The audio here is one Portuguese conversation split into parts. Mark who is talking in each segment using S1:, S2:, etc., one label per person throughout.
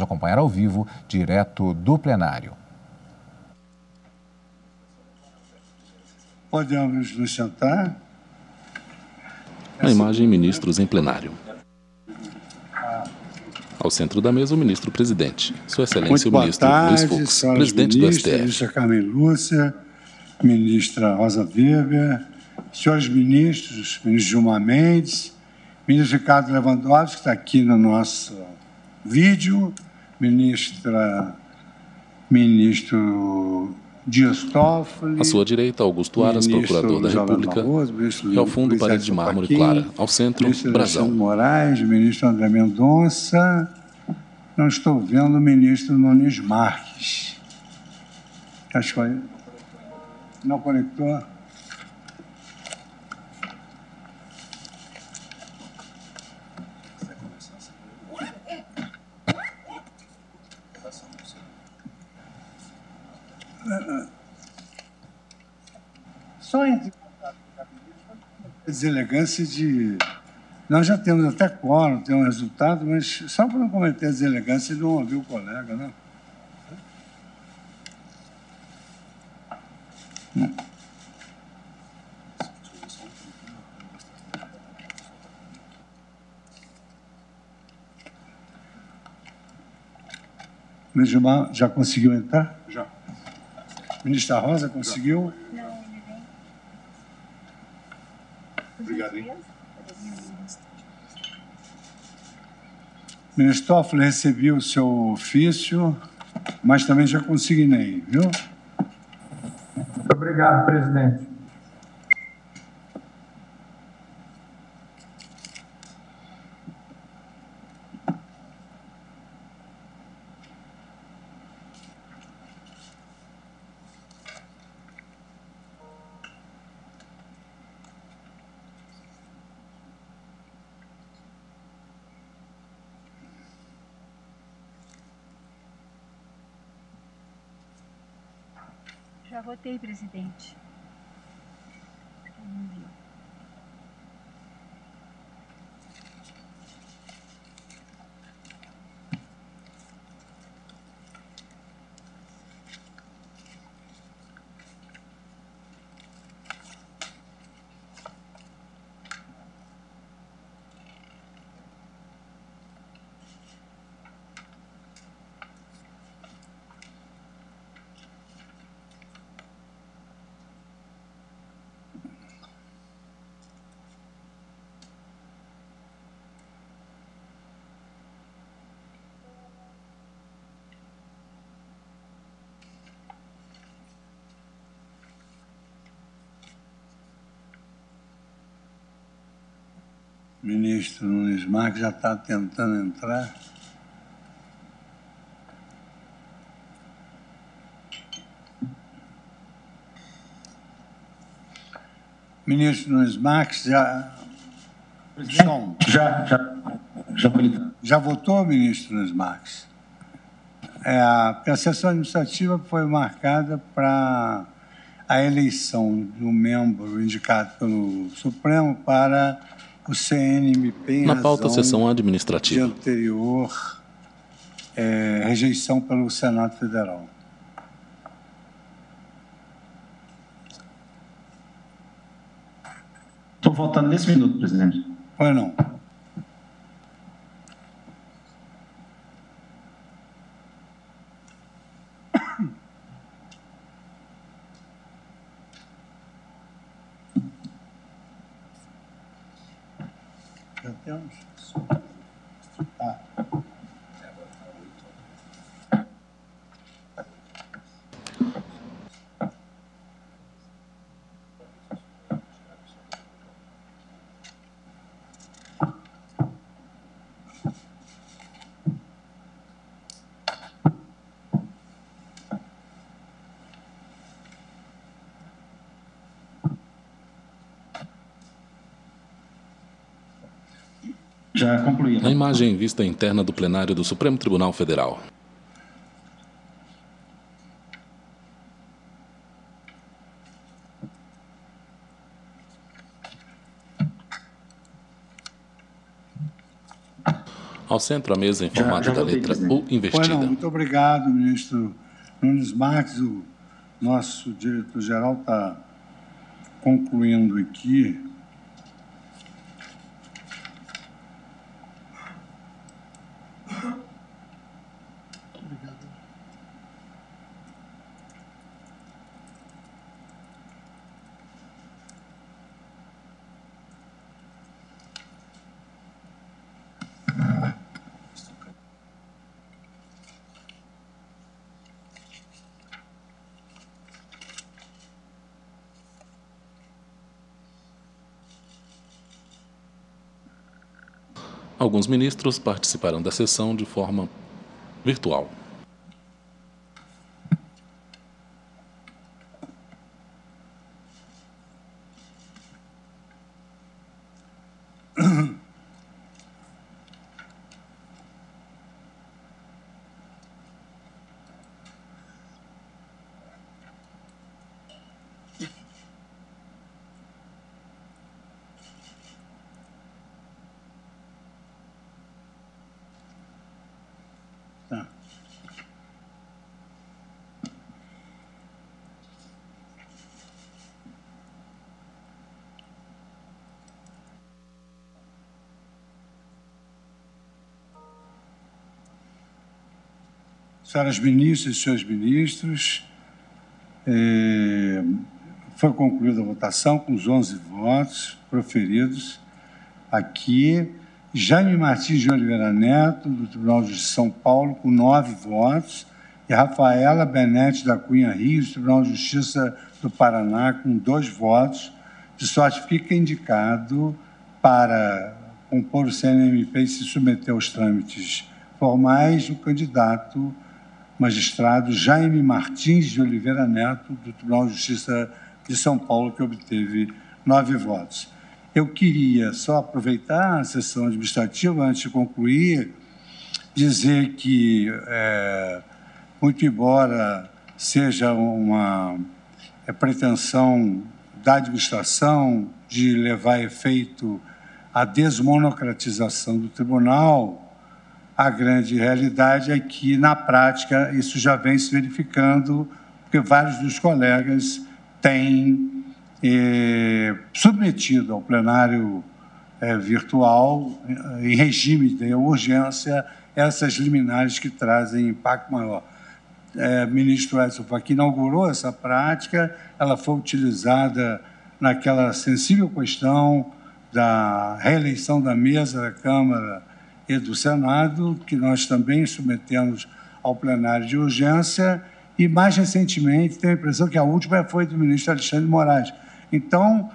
S1: acompanhar ao vivo, direto do plenário.
S2: Podemos nos sentar.
S3: Na imagem, ministros em plenário. Ao centro da mesa, o ministro-presidente. Sua Excelência, o ministro Luiz Fux, presidente do STF.
S2: Ministra Carmen Lúcia, ministra Rosa Weber, senhores ministros, ministro Gilmar Mendes, ministro Ricardo Lewandowski, que está aqui no nosso vídeo, ministro Dias Toffoli.
S3: À sua direita, Augusto Aras, procurador da República. E ao fundo, parede de mármore clara. Ao centro, brasão.
S2: Ministro Moraes, ministro André Mendonça. Não estou vendo o ministro Nunes Marques. Acho que não conectou. Só entre deselegância de... Nós já temos até quórum, temos um resultado, mas só para não cometer a deselegância de não ouvir o colega, né? O ministro Gilmar já conseguiu entrar? Já. Ministra Rosa conseguiu?
S4: Não, ele vem.
S2: Obrigado, hein? Ministro Toffoli, recebi o seu ofício, mas também já consignei, viu?
S5: Muito obrigado, presidente.
S4: Já votei, presidente. Não viu.
S2: O ministro Nunes Marques já está tentando entrar. Ministro Nunes Marques, já... Já votou, ministro Nunes Marques? Porque a sessão administrativa foi marcada para a eleição do membro indicado pelo Supremo para o CNMP em
S3: Na pauta,
S2: razão
S3: sessão
S2: de
S3: administrativa.
S2: anterior rejeição pelo Senado Federal.
S6: Estou votando nesse minuto, presidente.
S2: Foi não? Já temos? Tá.
S6: Já concluí.
S3: Na imagem, vista interna do plenário do Supremo Tribunal Federal. Ao centro, a mesa em formato da letra U invertida.
S2: Muito obrigado, ministro Nunes Marques. O nosso diretor-geral está concluindo aqui.
S3: Alguns ministros participarão da sessão de forma virtual. Senhoras ministras e senhores ministros, foi concluída a votação com os 11 votos proferidos aqui. Jaime Martins de Oliveira Neto, do Tribunal de Justiça de São Paulo, com 9 votos, e Rafaela Benete da Cunha Rios, do Tribunal de Justiça do Paraná, com 2 votos, de sorte fica indicado para compor o CNMP e se submeter aos trâmites formais o candidato magistrado Jaime Martins de Oliveira Neto, do Tribunal de Justiça de São Paulo, que obteve 9 votos. Eu queria só aproveitar a sessão administrativa, antes de concluir, dizer que, muito embora seja uma pretensão da administração de levar a efeito a desmonocratização do tribunal, a grande realidade é que, na prática, isso já vem se verificando, porque vários dos colegas têm submetido ao plenário virtual, em regime de urgência, essas liminares que trazem impacto maior. O ministro Edson Fachin inaugurou essa prática, ela foi utilizada naquela sensível questão da reeleição da mesa da Câmara e do Senado, que nós também submetemos ao plenário de urgência, e, mais recentemente, tenho a impressão que a última foi do ministro Alexandre de Moraes. Então,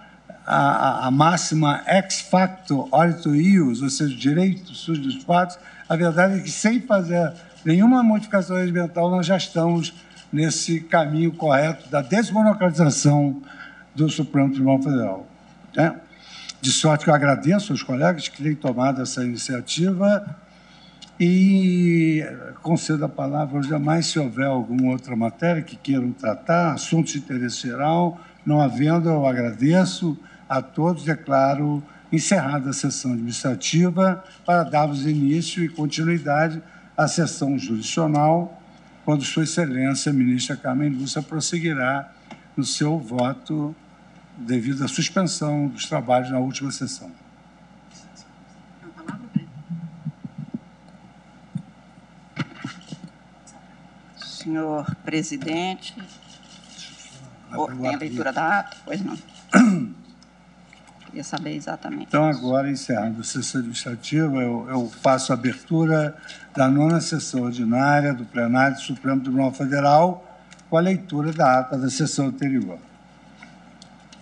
S3: a máxima ex facto orito ius, ou seja, o direito surge dos fatos, a verdade é que, sem fazer nenhuma modificação regimental, nós já estamos nesse caminho correto da desmonocratização do Supremo Tribunal Federal. De sorte que eu agradeço aos colegas que têm tomado essa iniciativa e concedo a palavra aos demais, se houver alguma outra matéria que queiram tratar, assuntos de interesse geral. Não havendo, eu agradeço a todos, declaro encerrada a sessão administrativa para darmos início e continuidade à sessão jurisdicional, quando Sua Excelência, a ministra Carmen Lúcia, prosseguirá no seu voto devido à suspensão dos trabalhos na última sessão.
S7: Senhor presidente, tem a leitura da ata? Pois não. Queria saber exatamente.
S2: Então, agora, encerrando a sessão administrativa, eu faço a abertura da 9ª sessão ordinária do plenário do Supremo Tribunal Federal, com a leitura da ata da sessão anterior.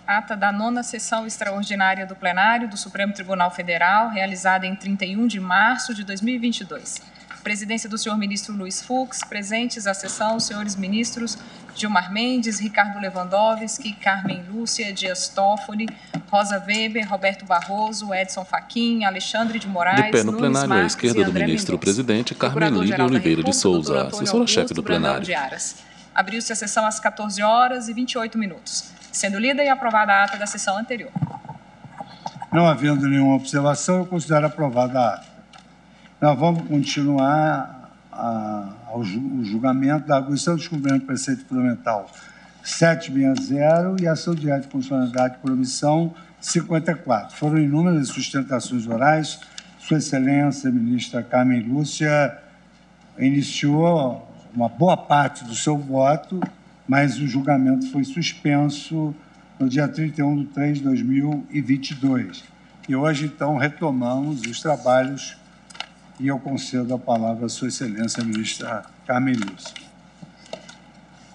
S8: Ata da 9ª sessão extraordinária do plenário do Supremo Tribunal Federal, realizada em 31 de março de 2022. Presidência do senhor ministro Luiz Fux, presentes à sessão os senhores ministros Gilmar Mendes, Ricardo Lewandowski, Carmen Lúcia, Dias Toffoli, Rosa Weber, Roberto Barroso, Edson Fachin, Alexandre de Moraes,
S3: de pé no
S8: Nunes
S3: plenário, à
S8: Marques
S3: esquerda do ministro-presidente, Carmen Lídia Oliveira de Souza, assessora-chefe do plenário.
S8: Abriu-se a sessão às 14h28, sendo lida e aprovada a ata da sessão anterior.
S2: Não havendo nenhuma observação, eu considero aprovada a ata. nós vamos continuar o julgamento da arguição do descumprimento do preceito fundamental 760 e ação direta de constitucionalidade por omissão 54. Foram inúmeras sustentações orais. Sua Excelência, ministra Carmen Lúcia, iniciou uma boa parte do seu voto, mas o julgamento foi suspenso no dia 31/3 de 2022. E hoje, então, retomamos os trabalhos e eu concedo a palavra à Sua Excelência, ministra Carmen Lúcia.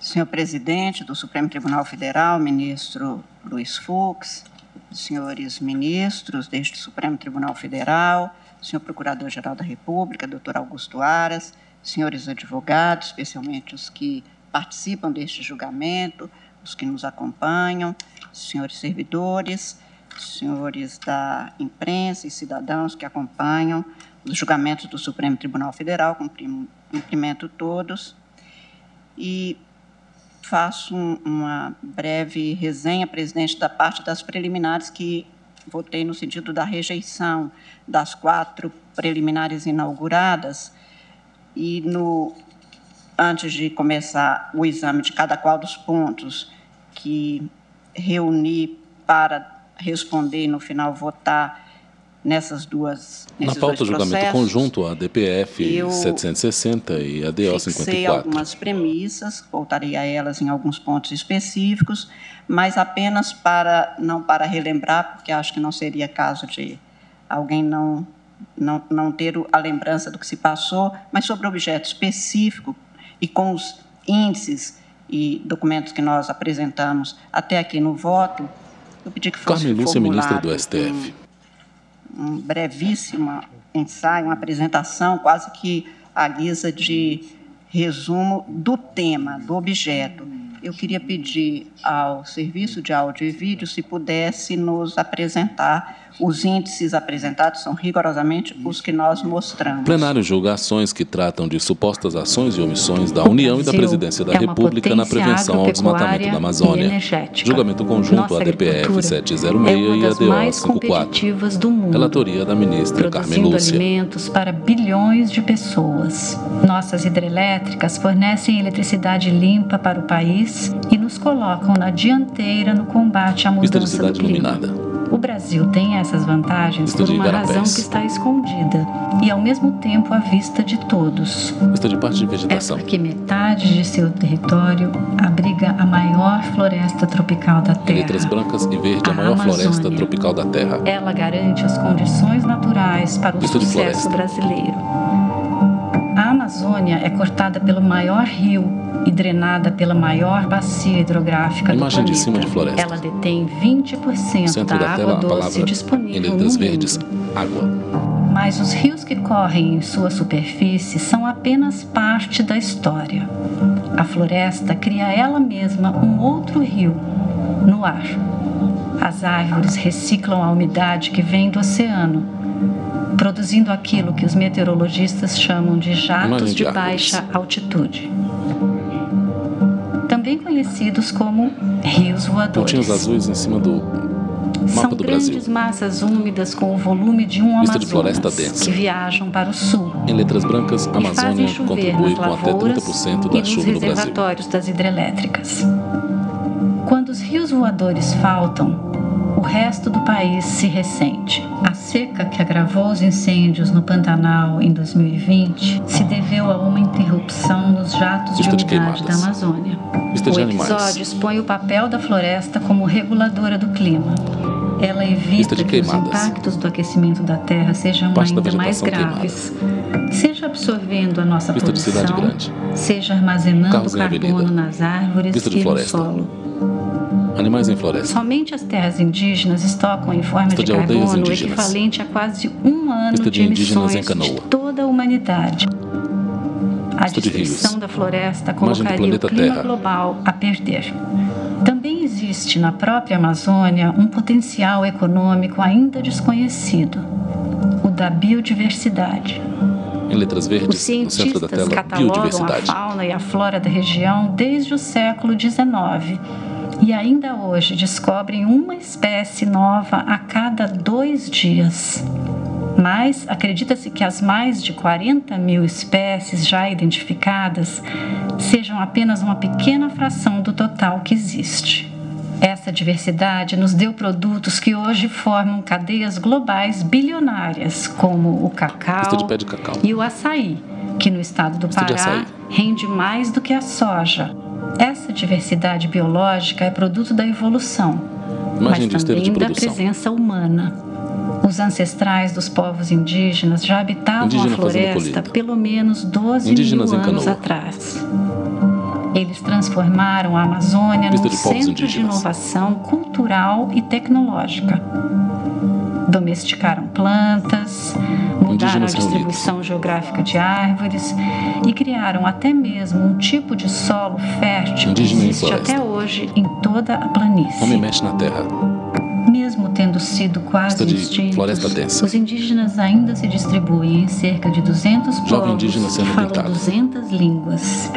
S7: Senhor presidente do Supremo Tribunal Federal, ministro Luiz Fux, senhores ministros deste Supremo Tribunal Federal, senhor Procurador-Geral da República, doutor Augusto Aras, senhores advogados, especialmente os que participam deste julgamento, os que nos acompanham, senhores servidores, senhores da imprensa e cidadãos que acompanham os julgamentos do Supremo Tribunal Federal, cumprimento todos e faço uma breve resenha, presidente, da parte das preliminares que votei no sentido da rejeição das 4 preliminares inauguradas e, antes de começar o exame de cada qual dos pontos que reuni para responder e, no final, votar nesses dois processos.
S9: Na pauta, julgamento conjunto, a DPF 760 e a DO 54.
S7: Fixei algumas premissas, voltarei a elas em alguns pontos específicos, mas apenas não para relembrar, porque acho que não seria caso de alguém não ter a lembrança do que se passou, mas sobre o objeto específico e com os índices e documentos que nós apresentamos até aqui no voto, eu pedi que fosse
S9: Carmen Lúcia, ministra do STF.
S7: Um brevíssimo ensaio, uma apresentação, quase que à guisa de resumo do tema, do objeto. Eu queria pedir ao Serviço de Áudio e Vídeo se pudesse nos apresentar. Os índices apresentados são rigorosamente os que nós mostramos.
S9: Plenário julga ações que tratam de supostas ações e omissões da União e da Presidência da República na prevenção ao desmatamento da Amazônia. Julgamento conjunto ADPF 706 e ADO 54. Relatoria da ministra Carmen Lúcia.
S10: Alimentos para bilhões de pessoas. Nossas hidrelétricas fornecem eletricidade limpa para o país e nos colocam na dianteira no combate à mudança do clima.
S9: Iluminada.
S10: O Brasil tem essas vantagens por uma razão que está escondida e, ao mesmo tempo, à vista de todos.
S9: Vista de parte de vegetação.
S10: É porque metade de seu território abriga a maior floresta tropical da Terra.
S9: Em letras brancas e verde, a maior floresta tropical da Terra.
S10: Ela garante as condições naturais para o sucesso brasileiro. A Amazônia é cortada pelo maior rio e drenada pela maior bacia hidrográfica do planeta.
S9: De cima de floresta.
S10: Ela detém 20% da água doce disponível no mundo.
S9: Verdes, água.
S10: Mas os rios que correm em sua superfície são apenas parte da história. A floresta cria ela mesma um outro rio no ar. As árvores reciclam a umidade que vem do oceano, produzindo aquilo que os meteorologistas chamam de jatos de baixa altitude, também conhecidos como rios voadores.
S9: Pontinhos azuis em cima do mapa do Brasil.
S10: São grandes massas úmidas com o volume de um Amazonas que viajam para o sul.
S9: Em letras brancas, a Amazônia contribui com até 30% da chuva do Brasil. E nos reservatórios
S10: das hidrelétricas. Quando os rios voadores faltam, o resto do país se ressente. A seca que agravou os incêndios no Pantanal em 2020 se deveu a uma interrupção nos jatos de umidade da Amazônia. O episódio expõe o papel da floresta como reguladora do clima. Ela evita que os impactos do aquecimento da Terra sejam ainda mais graves, seja absorvendo a nossa poluição, seja armazenando carbono nas árvores e no solo.
S9: Animais em floresta.
S10: Somente as terras indígenas estocam em forma de carbono o equivalente a quase um ano de emissões de toda a humanidade. A destruição da floresta colocaria o clima global a perder. Também existe na própria Amazônia um potencial econômico ainda desconhecido, o da biodiversidade.
S9: Em letras verdes, no centro da tela, biodiversidade.
S10: A fauna e a flora da região desde o século XIX. E ainda hoje descobrem uma espécie nova a cada 2 dias. Mas acredita-se que as mais de 40 mil espécies já identificadas sejam apenas uma pequena fração do total que existe. Essa diversidade nos deu produtos que hoje formam cadeias globais bilionárias, como o cacau e o açaí, que no estado do Pará rende mais do que a soja. Essa diversidade biológica é produto da evolução, mas também da presença humana. Os ancestrais dos povos indígenas já habitavam a floresta pelo menos 12 mil anos atrás. Eles transformaram a Amazônia num centro de inovação cultural e tecnológica. Domesticaram plantas, mudaram a distribuição geográfica de árvores e criaram até mesmo um tipo de solo fértil que existe até hoje em toda a planície.
S9: Homem mexe na terra.
S10: Mesmo tendo sido quase extintos, os indígenas ainda se distribuem em cerca de 200 povos que falam 200 línguas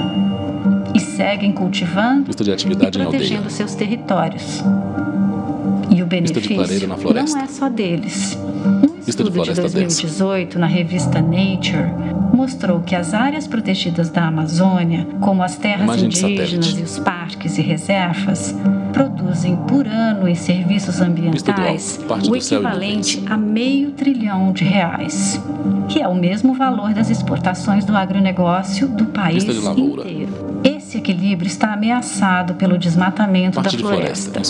S10: e seguem cultivando e protegendo seus territórios. E o benefício não é só deles. Um estudo de 2018 na revista Nature mostrou que as áreas protegidas da Amazônia, como as terras indígenas e os parques e reservas, produzem por ano em serviços ambientais o equivalente a R$500 bilhão, que é o mesmo valor das exportações do agronegócio do país inteiro. Esse equilíbrio está ameaçado pelo desmatamento da floresta.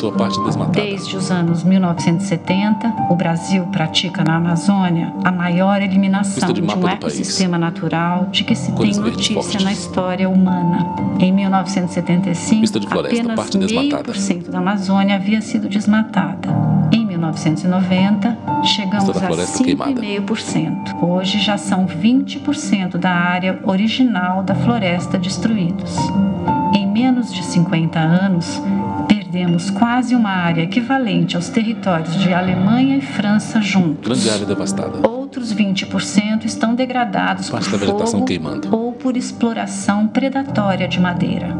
S10: Desde os anos 1970, o Brasil pratica na Amazônia a maior eliminação de um ecossistema natural de que se tem notícia na história humana. Em 1975, apenas 0,5% da Amazônia havia sido desmatada. Em 1990, chegamos a 5,5%. Hoje já são 20% da área original da floresta destruídos. Em menos de 50 anos, perdemos quase uma área equivalente aos territórios de Alemanha e França juntos.
S9: Grande área devastada.
S10: Outros 20% estão degradados por fogo ou por exploração predatória de madeira.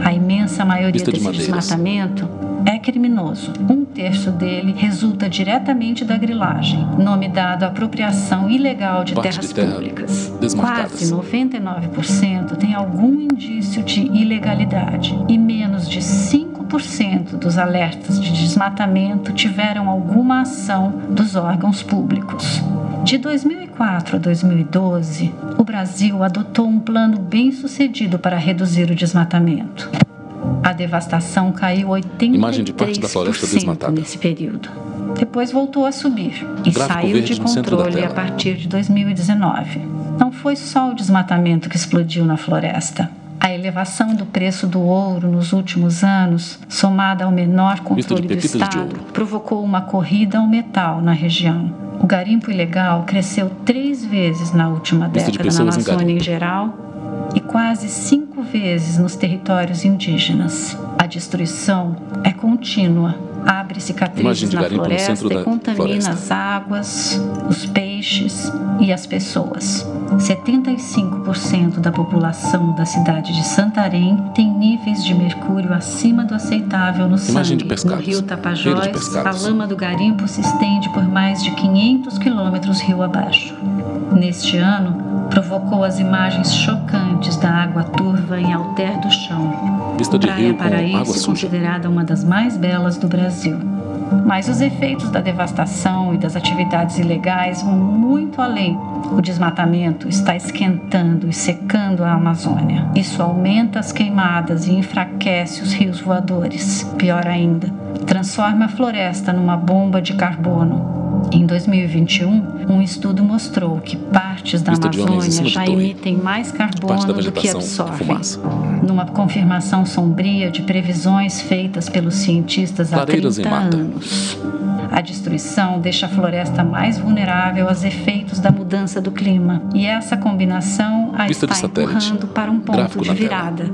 S10: A imensa maioria desse desmatamento é criminoso. 1/3 dele resulta diretamente da grilagem, nome dado à apropriação ilegal de terras públicas. Quase 99% tem algum indício de ilegalidade e menos de 5% dos alertas de desmatamento tiveram alguma ação dos órgãos públicos. De 2004 a 2012, o Brasil adotou um plano bem-sucedido para reduzir o desmatamento. A devastação caiu 83% nesse período. Depois voltou a subir e saiu de controle a partir de 2019. Não foi só o desmatamento que explodiu na floresta. A elevação do preço do ouro nos últimos anos, somada ao menor controle do Estado, provocou uma corrida ao metal na região. O garimpo ilegal cresceu 3 vezes na última década na Amazônia em geral e quase 5 vezes nos territórios indígenas. A destruição é contínua. Abre cicatrizes na floresta e contamina as águas, os peixes e as pessoas. 75% da população da cidade de Santarém tem níveis de mercúrio acima do aceitável no sangue. No rio Tapajós, a lama do garimpo se estende por mais de 500 quilômetros rio abaixo. Neste ano, provocou as imagens chocantes da água turva em Alter do Chão. Praia Paraense, considerada uma das mais belas do Brasil. Mas os efeitos da devastação e das atividades ilegais vão muito além. O desmatamento está esquentando e secando a Amazônia. Isso aumenta as queimadas e enfraquece os rios voadores. Pior ainda, transforma a floresta numa bomba de carbono. Em 2021, um estudo mostrou que partes da Amazônia já emitem mais carbono do que absorvem. Numa confirmação sombria de previsões feitas pelos cientistas há 30 anos. A destruição deixa a floresta mais vulnerável aos efeitos da mudança do clima. E essa combinação a está empurrando para um ponto de virada,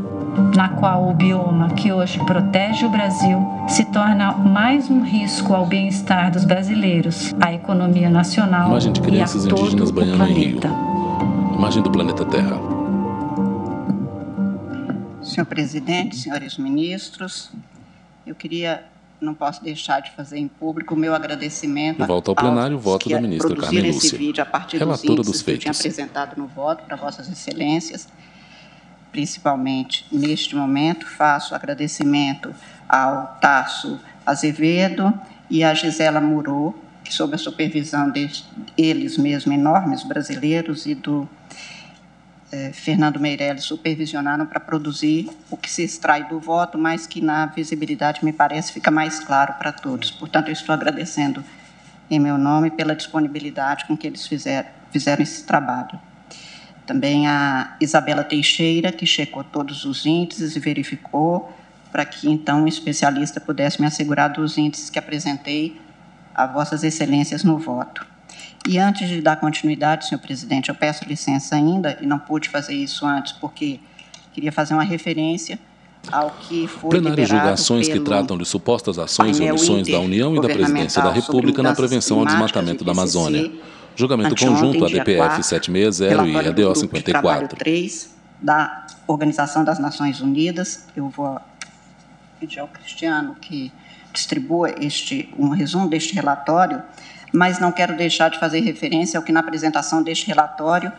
S10: na qual o bioma que hoje protege o Brasil se torna mais um risco ao bem-estar dos brasileiros, à economia nacional e a todo o planeta.
S9: Imagem do planeta Terra.
S7: Senhor presidente, senhores ministros, eu queria não posso deixar de fazer em público o meu agradecimento.
S9: De volta ao plenário, o voto da ministra Carmen Lúcia,
S7: esse vídeo a partir
S9: relatora
S7: dos
S9: feitos. Que eu
S7: tinha apresentado no voto para Vossas Excelências. Principalmente, neste momento, faço agradecimento ao Tasso Azevedo e à Gisela Murô, que, sob a supervisão deles mesmos, enormes brasileiros, e do Fernando Meirelles, supervisionaram para produzir o que se extrai do voto, mas que na visibilidade, me parece, fica mais claro para todos. Portanto, eu estou agradecendo em meu nome pela disponibilidade com que eles fizeram esse trabalho. Também a Isabela Teixeira, que checou todos os índices e verificou, para que, então, um especialista pudesse me assegurar dos índices que apresentei a Vossas Excelências no voto. E antes de dar continuidade, senhor presidente, eu peço licença ainda, e não pude fazer isso antes, porque queria fazer uma referência ao que foi
S9: plenário julga ações que tratam de supostas ações e omissões da União e da Presidência da República na prevenção ao desmatamento da Amazônia. Julgamento conjunto ADPF 760 e ADO 54.
S7: 3 da Organização das Nações Unidas. Eu vou pedir ao Cristiano que distribua um resumo deste relatório, mas não quero deixar de fazer referência ao que, na apresentação deste relatório,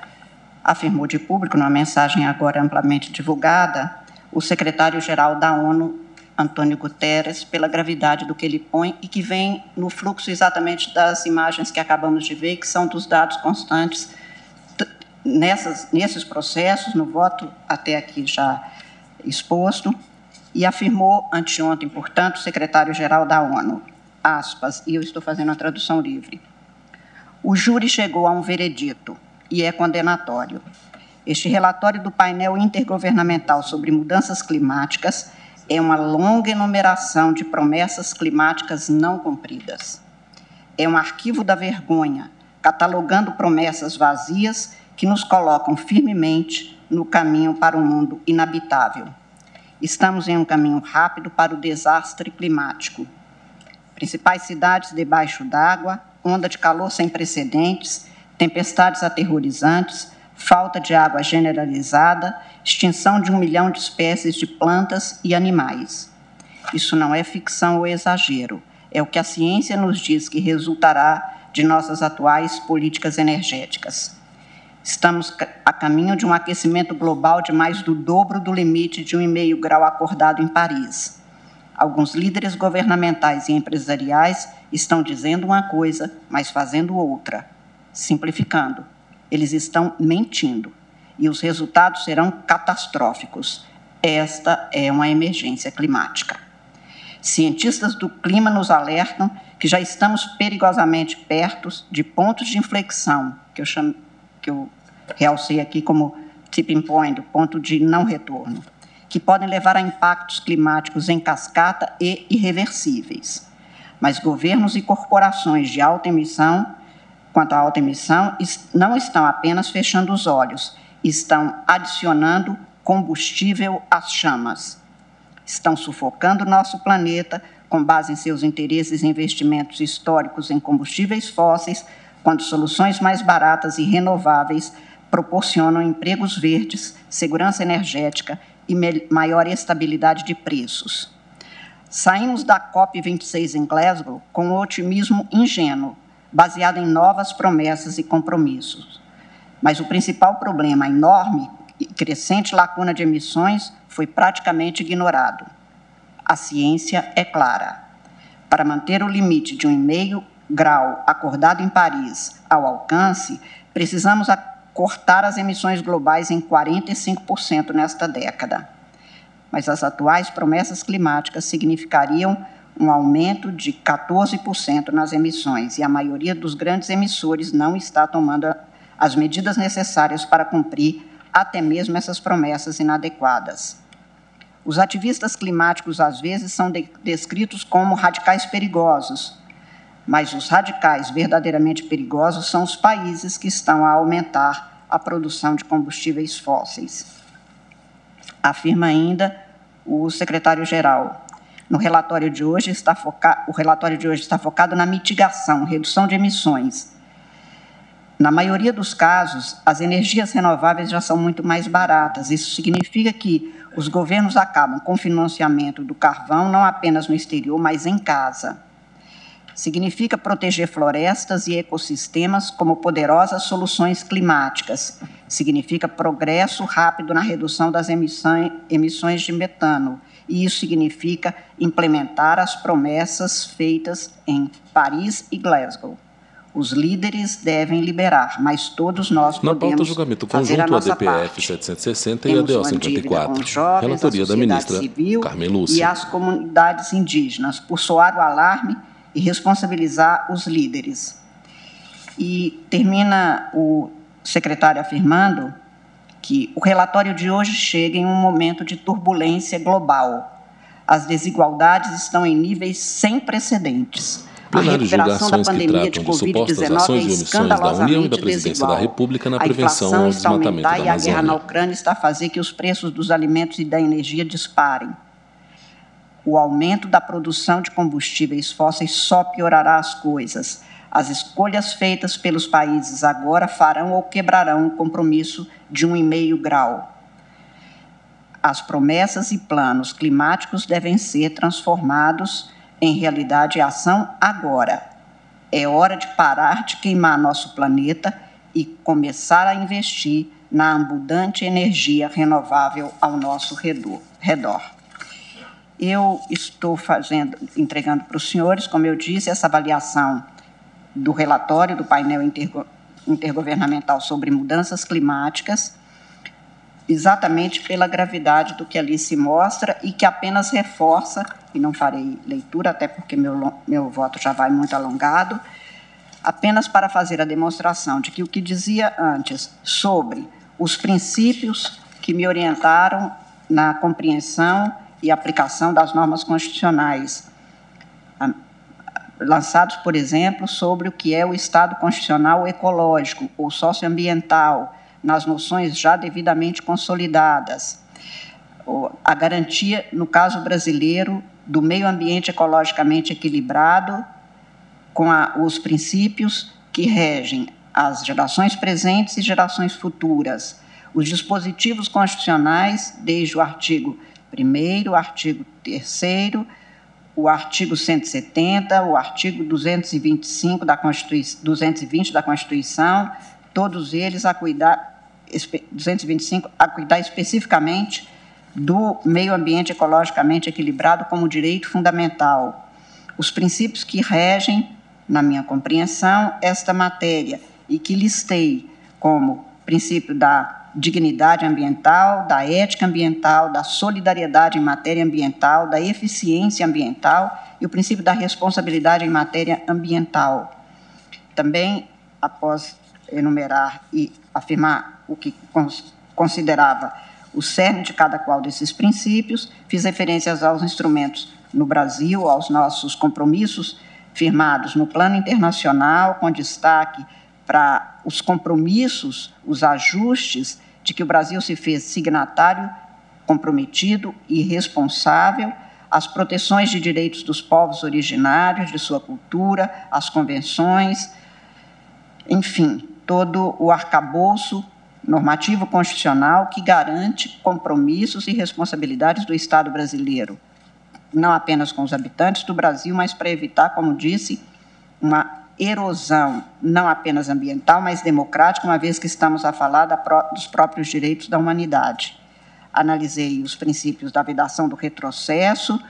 S7: afirmou de público, numa mensagem agora amplamente divulgada, o secretário-geral da ONU, Antônio Guterres, pela gravidade do que ele põe e que vem no fluxo exatamente das imagens que acabamos de ver, que são dos dados constantes nesses processos, no voto até aqui já exposto, e afirmou anteontem, portanto, o secretário-geral da ONU, aspas, e eu estou fazendo a tradução livre: o júri chegou a um veredito e é condenatório. Este relatório do painel intergovernamental sobre mudanças climáticas é uma longa enumeração de promessas climáticas não cumpridas. É um arquivo da vergonha, catalogando promessas vazias que nos colocam firmemente no caminho para um mundo inabitável. Estamos em um caminho rápido para o desastre climático. Principais cidades debaixo d'água, onda de calor sem precedentes, tempestades aterrorizantes, falta de água generalizada, extinção de 1 milhão de espécies de plantas e animais. Isso não é ficção ou exagero, é o que a ciência nos diz que resultará de nossas atuais políticas energéticas. Estamos a caminho de um aquecimento global de mais do dobro do limite de 1,5 grau acordado em Paris. Alguns líderes governamentais e empresariais estão dizendo uma coisa, mas fazendo outra. Simplificando, eles estão mentindo e os resultados serão catastróficos. Esta é uma emergência climática. Cientistas do clima nos alertam que já estamos perigosamente perto de pontos de inflexão, que eu realcei aqui como tipping point, ponto de não retorno, que podem levar a impactos climáticos em cascata e irreversíveis. Mas governos e corporações de alta emissão, quanto à alta emissão, não estão apenas fechando os olhos, estão adicionando combustível às chamas. Estão sufocando nosso planeta com base em seus interesses e investimentos históricos em combustíveis fósseis, quando soluções mais baratas e renováveis proporcionam empregos verdes, segurança energética e maior estabilidade de preços. Saímos da COP26 em Glasgow com um otimismo ingênuo, baseado em novas promessas e compromissos. Mas o principal problema, a enorme e crescente lacuna de emissões, foi praticamente ignorado. A ciência é clara. Para manter o limite de 1,5 grau acordado em Paris ao alcance, precisamos cortar as emissões globais em 45% nesta década. Mas as atuais promessas climáticas significariam um aumento de 14% nas emissões, e a maioria dos grandes emissores não está tomando as medidas necessárias para cumprir até mesmo essas promessas inadequadas. Os ativistas climáticos, às vezes, são descritos como radicais perigosos, mas os radicais verdadeiramente perigosos são os países que estão a aumentar a produção de combustíveis fósseis. Afirma ainda o secretário-geral. O relatório de hoje está focado na mitigação, redução de emissões. Na maioria dos casos, as energias renováveis já são muito mais baratas. Isso significa que os governos acabam com o financiamento do carvão não apenas no exterior, mas em casa. Significa proteger florestas e ecossistemas como poderosas soluções climáticas. Significa progresso rápido na redução das emissões de metano. E isso significa implementar as promessas feitas em Paris e Glasgow. Os líderes devem liberar, mas todos nós podemos
S9: fazer a nossa parte. Na pauta, julgamento conjunto ADPF 760 e ADO 54.
S7: Jovens,
S9: relatoria da ministra Carmen Lúcia.
S7: E as comunidades indígenas, por soar o alarme e responsabilizar os líderes. E termina o secretário afirmando que o relatório de hoje chega em um momento de turbulência global. As desigualdades estão em níveis sem precedentes. A recuperação da pandemia de Covid-19 é escandalosamente desigual. A inflação está a aumentar e a guerra na Ucrânia está a fazer que os preços dos alimentos e da energia disparem. O aumento da produção de combustíveis fósseis só piorará as coisas. As escolhas feitas pelos países agora farão ou quebrarão o compromisso de 1,5 grau. As promessas e planos climáticos devem ser transformados em realidade e ação agora. É hora de parar de queimar nosso planeta e começar a investir na abundante energia renovável ao nosso redor. Eu estou entregando para os senhores, como eu disse, essa avaliação do relatório do painel intergovernamental sobre mudanças climáticas, exatamente pela gravidade do que ali se mostra e que apenas reforça, e não farei leitura, até porque meu voto já vai muito alongado, apenas para fazer a demonstração de que o que dizia antes sobre os princípios que me orientaram na compreensão e aplicação das normas constitucionais, lançados, por exemplo, sobre o que é o Estado constitucional ecológico ou socioambiental, nas noções já devidamente consolidadas, a garantia, no caso brasileiro, do meio ambiente ecologicamente equilibrado, com os princípios que regem as gerações presentes e gerações futuras, os dispositivos constitucionais, desde o artigo 1º, o artigo 3º, o artigo 170, o artigo 225 da Constituição, 220 da Constituição, todos eles a cuidar 225 a cuidar especificamente do meio ambiente ecologicamente equilibrado como direito fundamental. Os princípios que regem, na minha compreensão, esta matéria e que listei como princípio da dignidade ambiental, da ética ambiental, da solidariedade em matéria ambiental, da eficiência ambiental e o princípio da responsabilidade em matéria ambiental. Também, após enumerar e afirmar o que considerava o cerne de cada qual desses princípios, fiz referências aos instrumentos no Brasil, aos nossos compromissos firmados no plano internacional, com destaque para os compromissos, os ajustes de que o Brasil se fez signatário, comprometido e responsável, as proteções de direitos dos povos originários, de sua cultura, as convenções, enfim, todo o arcabouço normativo constitucional que garante compromissos e responsabilidades do Estado brasileiro, não apenas com os habitantes do Brasil, mas para evitar, como disse, uma erosão não apenas ambiental, mas democrática, uma vez que estamos a falar dos próprios direitos da humanidade. Analisei os princípios da vedação do retrocesso,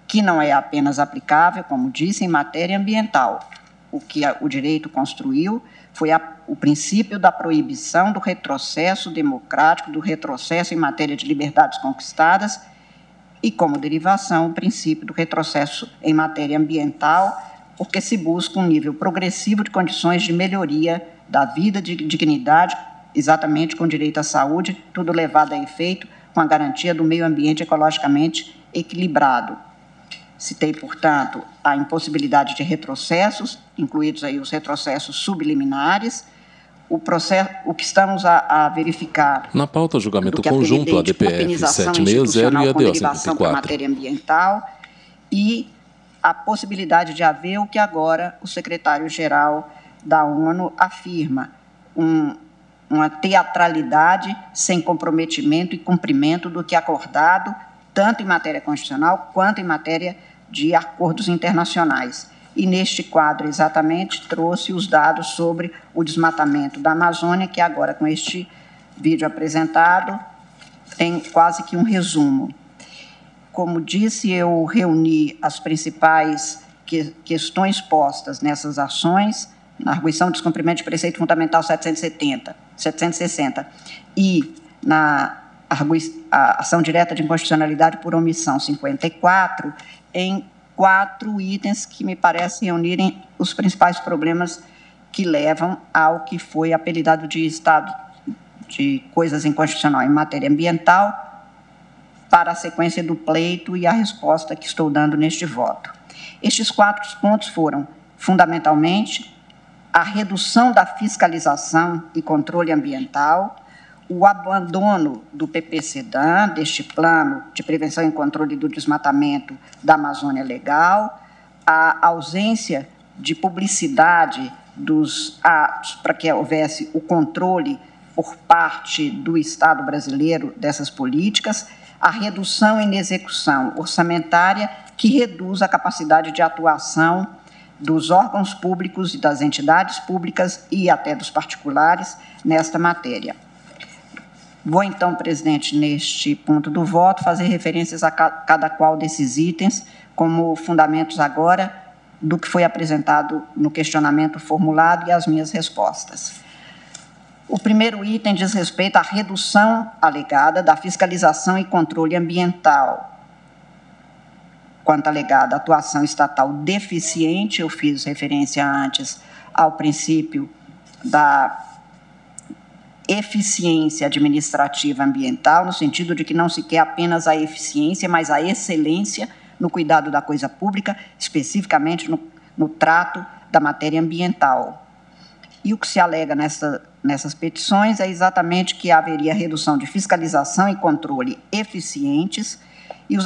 S7: que não é apenas aplicável, como disse, em matéria ambiental. O que o direito construiu foi o princípio da proibição do retrocesso democrático, do retrocesso em matéria de liberdades conquistadas e, como derivação, o princípio do retrocesso em matéria ambiental, porque se busca um nível progressivo de condições de melhoria da vida, de dignidade, exatamente com direito à saúde, tudo levado a efeito com a garantia do meio ambiente ecologicamente equilibrado. Citei, portanto, a impossibilidade de retrocessos, incluídos aí os retrocessos subliminares, o que estamos a verificar.
S9: Na pauta, julgamento conjunto, ADPF 760 e ADO 54.
S7: Matéria ambiental e a possibilidade de haver o que agora o secretário-geral da ONU afirma, uma teatralidade sem comprometimento e cumprimento do que é acordado, tanto em matéria constitucional quanto em matéria de acordos internacionais. E, neste quadro, exatamente, trouxe os dados sobre o desmatamento da Amazônia, que agora, com este vídeo apresentado, tem quase que um resumo. Como disse, eu reuni as principais questões postas nessas ações, na arguição de descumprimento de preceito fundamental 760 e na a ação direta de inconstitucionalidade por omissão 54, em 4 itens que me parecem reunirem os principais problemas que levam ao que foi apelidado de estado de coisas inconstitucional em matéria ambiental, para a sequência do pleito e a resposta que estou dando neste voto. Estes 4 pontos foram, fundamentalmente, a redução da fiscalização e controle ambiental, o abandono do PPCDAM, deste plano de prevenção e controle do desmatamento da Amazônia Legal, a ausência de publicidade dos atos para que houvesse o controle por parte do Estado brasileiro dessas políticas, a redução em execução orçamentária que reduz a capacidade de atuação dos órgãos públicos e das entidades públicas e até dos particulares nesta matéria. Vou, então, presidente, neste ponto do voto, fazer referências a cada qual desses itens como fundamentos agora do que foi apresentado no questionamento formulado e as minhas respostas. O primeiro item diz respeito à redução alegada da fiscalização e controle ambiental. Quanto à alegada atuação estatal deficiente, eu fiz referência antes ao princípio da eficiência administrativa ambiental, no sentido de que não se quer apenas a eficiência, mas a excelência no cuidado da coisa pública, especificamente no trato da matéria ambiental. E o que se alega nessas petições é exatamente que haveria redução de fiscalização e controle eficientes, e os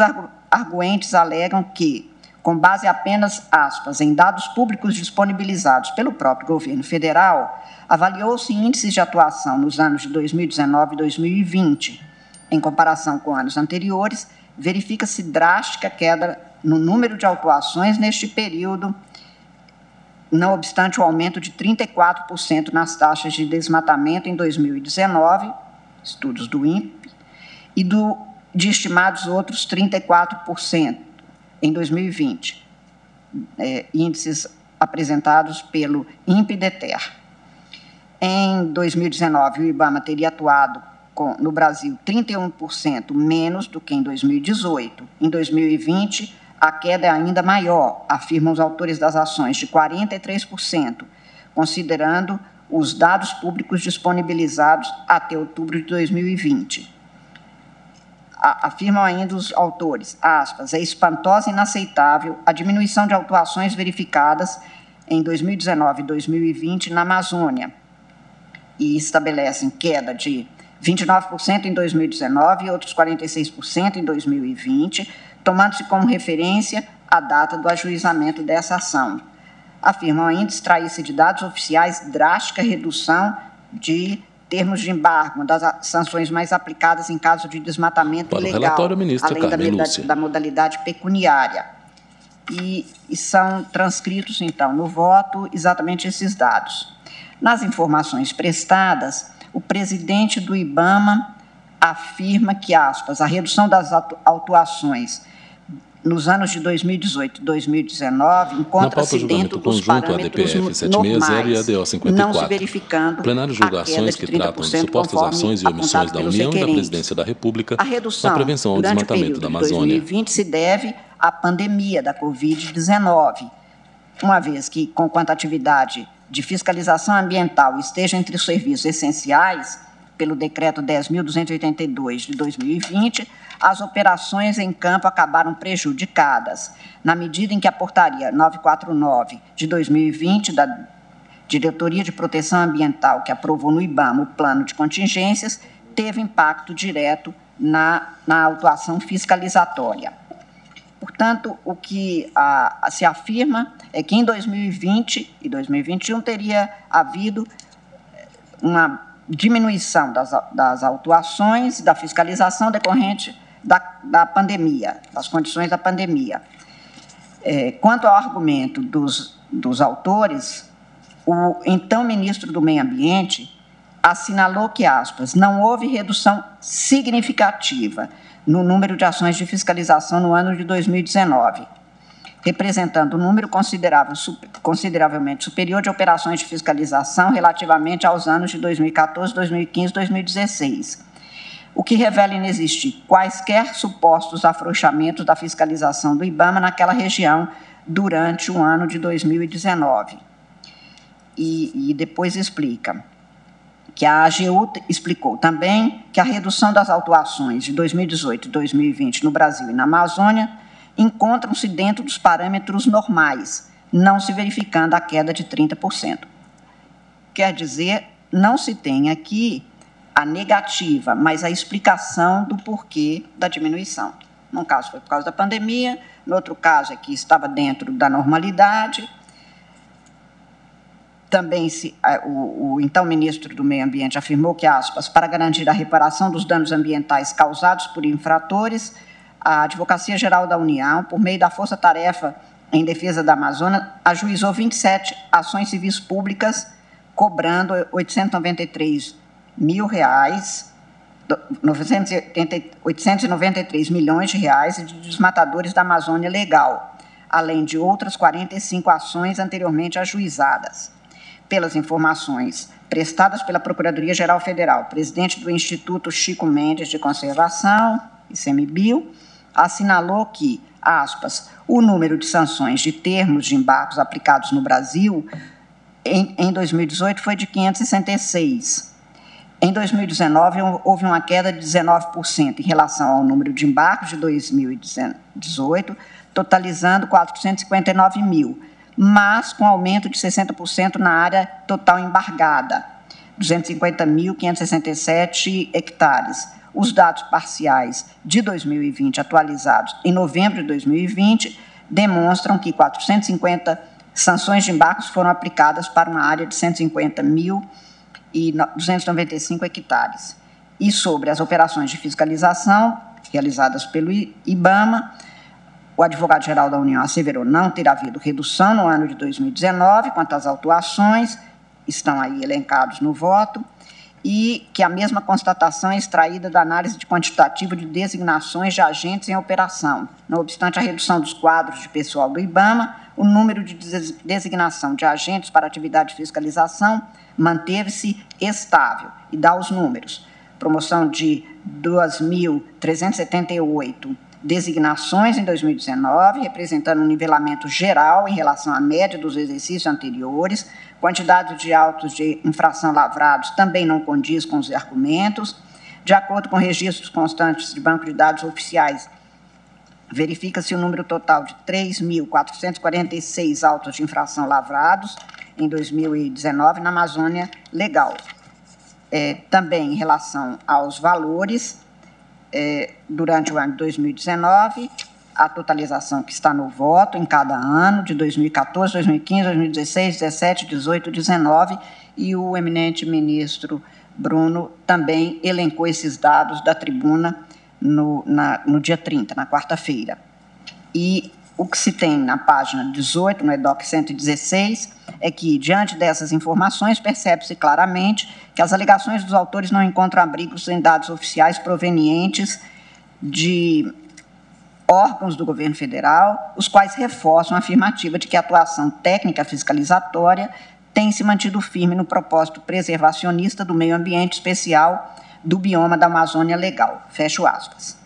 S7: arguentes alegam que, com base apenas, aspas, em dados públicos disponibilizados pelo próprio governo federal, avaliou-se índices de atuação nos anos de 2019 e 2020. Em comparação com anos anteriores, verifica-se drástica queda no número de autuações neste período, não obstante o aumento de 34% nas taxas de desmatamento em 2019, estudos do INPE, e de estimados outros 34% em 2020, índices apresentados pelo INPE-DETER. Em 2019, o IBAMA teria atuado no Brasil 31% menos do que em 2018. Em 2020, a queda é ainda maior, afirmam os autores das ações, de 43%, considerando os dados públicos disponibilizados até outubro de 2020. Afirmam ainda os autores, aspas, é espantosa e inaceitável a diminuição de autuações verificadas em 2019 e 2020 na Amazônia, e estabelecem queda de 29% em 2019 e outros 46% em 2020, tomando-se como referência a data do ajuizamento dessa ação. Afirmam ainda extrair-se de dados oficiais drástica redução de termos de embargo, uma das sanções mais aplicadas em caso de desmatamento ilegal,
S9: relatório, ministra
S7: além da modalidade pecuniária. E são transcritos, então, no voto, exatamente esses dados. Nas informações prestadas, o presidente do IBAMA afirma que, aspas, a redução das autuações nos anos de 2018 e 2019 encontra-se dentro dos parâmetros normais, não se verificando
S9: plenário julgações que tratam de supostas ações e omissões da União e da Presidência da República na prevenção ao desmatamento da Amazônia.
S7: 2020 se deve à pandemia da Covid-19, uma vez que, conquanto a atividade de fiscalização ambiental esteja entre os serviços essenciais, pelo Decreto 10.282 de 2020, as operações em campo acabaram prejudicadas, na medida em que a Portaria 949 de 2020, da Diretoria de Proteção Ambiental, que aprovou no IBAMA o plano de contingências, teve impacto direto na autuação fiscalizatória. Portanto, o que se afirma é que em 2020 e 2021 teria havido uma diminuição das autuações e da fiscalização decorrente da pandemia, das condições da pandemia. Quanto ao argumento dos autores, o então ministro do Meio Ambiente assinalou que, aspas, não houve redução significativa no número de ações de fiscalização no ano de 2019, representando um número consideravelmente superior de operações de fiscalização relativamente aos anos de 2014, 2015 e 2016, o que revela inexistir quaisquer supostos afrouxamentos da fiscalização do IBAMA naquela região durante o ano de 2019. E depois explica que a AGU explicou também que a redução das autuações de 2018 e 2020 no Brasil e na Amazônia encontram-se dentro dos parâmetros normais, não se verificando a queda de 30%. Quer dizer, não se tem aqui a negativa, mas a explicação do porquê da diminuição. Num caso foi por causa da pandemia, no outro caso é que estava dentro da normalidade. Também o então ministro do Meio Ambiente afirmou que, aspas, para garantir a reparação dos danos ambientais causados por infratores, a Advocacia Geral da União, por meio da Força Tarefa em Defesa da Amazônia, ajuizou 27 ações civis públicas, cobrando R$ 893 milhões de reais de desmatadores da Amazônia Legal, além de outras 45 ações anteriormente ajuizadas. Pelas informações prestadas pela Procuradoria-Geral Federal, presidente do Instituto Chico Mendes de Conservação, ICMBio, assinalou que, aspas, o número de sanções de termos de embargos aplicados no Brasil em 2018 foi de 566. Em 2019, houve uma queda de 19% em relação ao número de embargos de 2018, totalizando 459 mil, mas com aumento de 60% na área total embargada, 250.567 hectares. Os dados parciais de 2020, atualizados em novembro de 2020, demonstram que 450 sanções de embargos foram aplicadas para uma área de 150.295 hectares. E sobre as operações de fiscalização realizadas pelo IBAMA, o advogado-geral da União asseverou não ter havido redução no ano de 2019 quanto às autuações, estão aí elencados no voto, e que a mesma constatação é extraída da análise de quantitativa de designações de agentes em operação. Não obstante a redução dos quadros de pessoal do IBAMA, o número de designação de agentes para atividade de fiscalização manteve-se estável. E dá os números. Promoção de 2.378 designações em 2019, representando um nivelamento geral em relação à média dos exercícios anteriores. Quantidade de autos de infração lavrados também não condiz com os argumentos. De acordo com registros constantes de banco de dados oficiais, verifica-se o número total de 3.446 autos de infração lavrados em 2019 na Amazônia Legal. Também em relação aos valores, durante o ano de 2019, a totalização que está no voto em cada ano, de 2014, 2015, 2016, 2017, 2018, 2019, e o eminente ministro Bruno também elencou esses dados da tribuna no dia 30, na quarta-feira. E o que se tem na página 18, no EDOC 116, é que, diante dessas informações, percebe-se claramente que as alegações dos autores não encontram abrigos em dados oficiais provenientes de órgãos do governo federal, os quais reforçam a afirmativa de que a atuação técnica fiscalizatória tem se mantido firme no propósito preservacionista do meio ambiente especial do bioma da Amazônia Legal. Fecho aspas.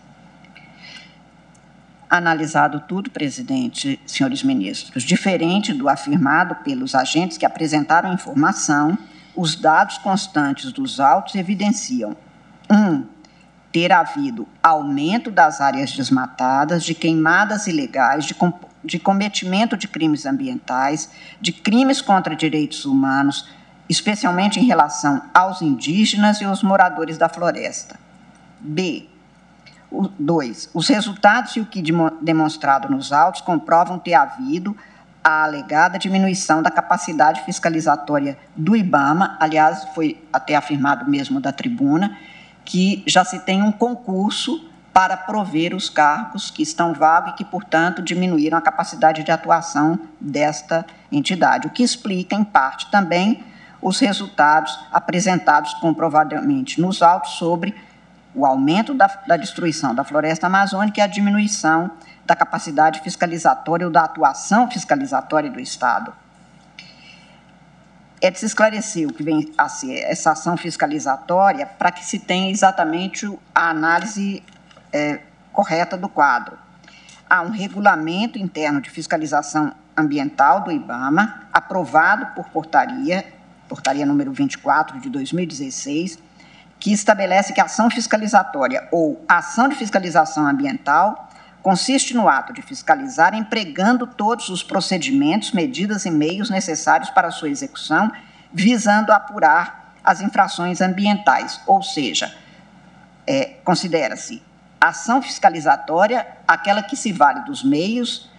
S7: Analisado tudo, presidente, senhores ministros, diferente do afirmado pelos agentes que apresentaram informação, os dados constantes dos autos evidenciam: 1. Ter havido aumento das áreas desmatadas, de queimadas ilegais, de cometimento de crimes ambientais, de crimes contra direitos humanos, especialmente em relação aos indígenas e aos moradores da floresta. B. 2. Os resultados e o que demonstrado nos autos comprovam ter havido a alegada diminuição da capacidade fiscalizatória do IBAMA, aliás, foi até afirmado mesmo da tribuna, que já se tem um concurso para prover os cargos que estão vagos e que, portanto, diminuíram a capacidade de atuação desta entidade, o que explica, em parte, também os resultados apresentados comprovadamente nos autos sobre o aumento da destruição da floresta amazônica e a diminuição da capacidade fiscalizatória ou da atuação fiscalizatória do Estado. É de se esclarecer o que vem a ser essa ação fiscalizatória para que se tenha exatamente a análise correta do quadro. Há um regulamento interno de fiscalização ambiental do IBAMA, aprovado por portaria número 24 de 2016, que estabelece que a ação fiscalizatória ou ação de fiscalização ambiental consiste no ato de fiscalizar empregando todos os procedimentos, medidas e meios necessários para a sua execução, visando apurar as infrações ambientais, ou seja, considera-se ação fiscalizatória aquela que se vale dos meios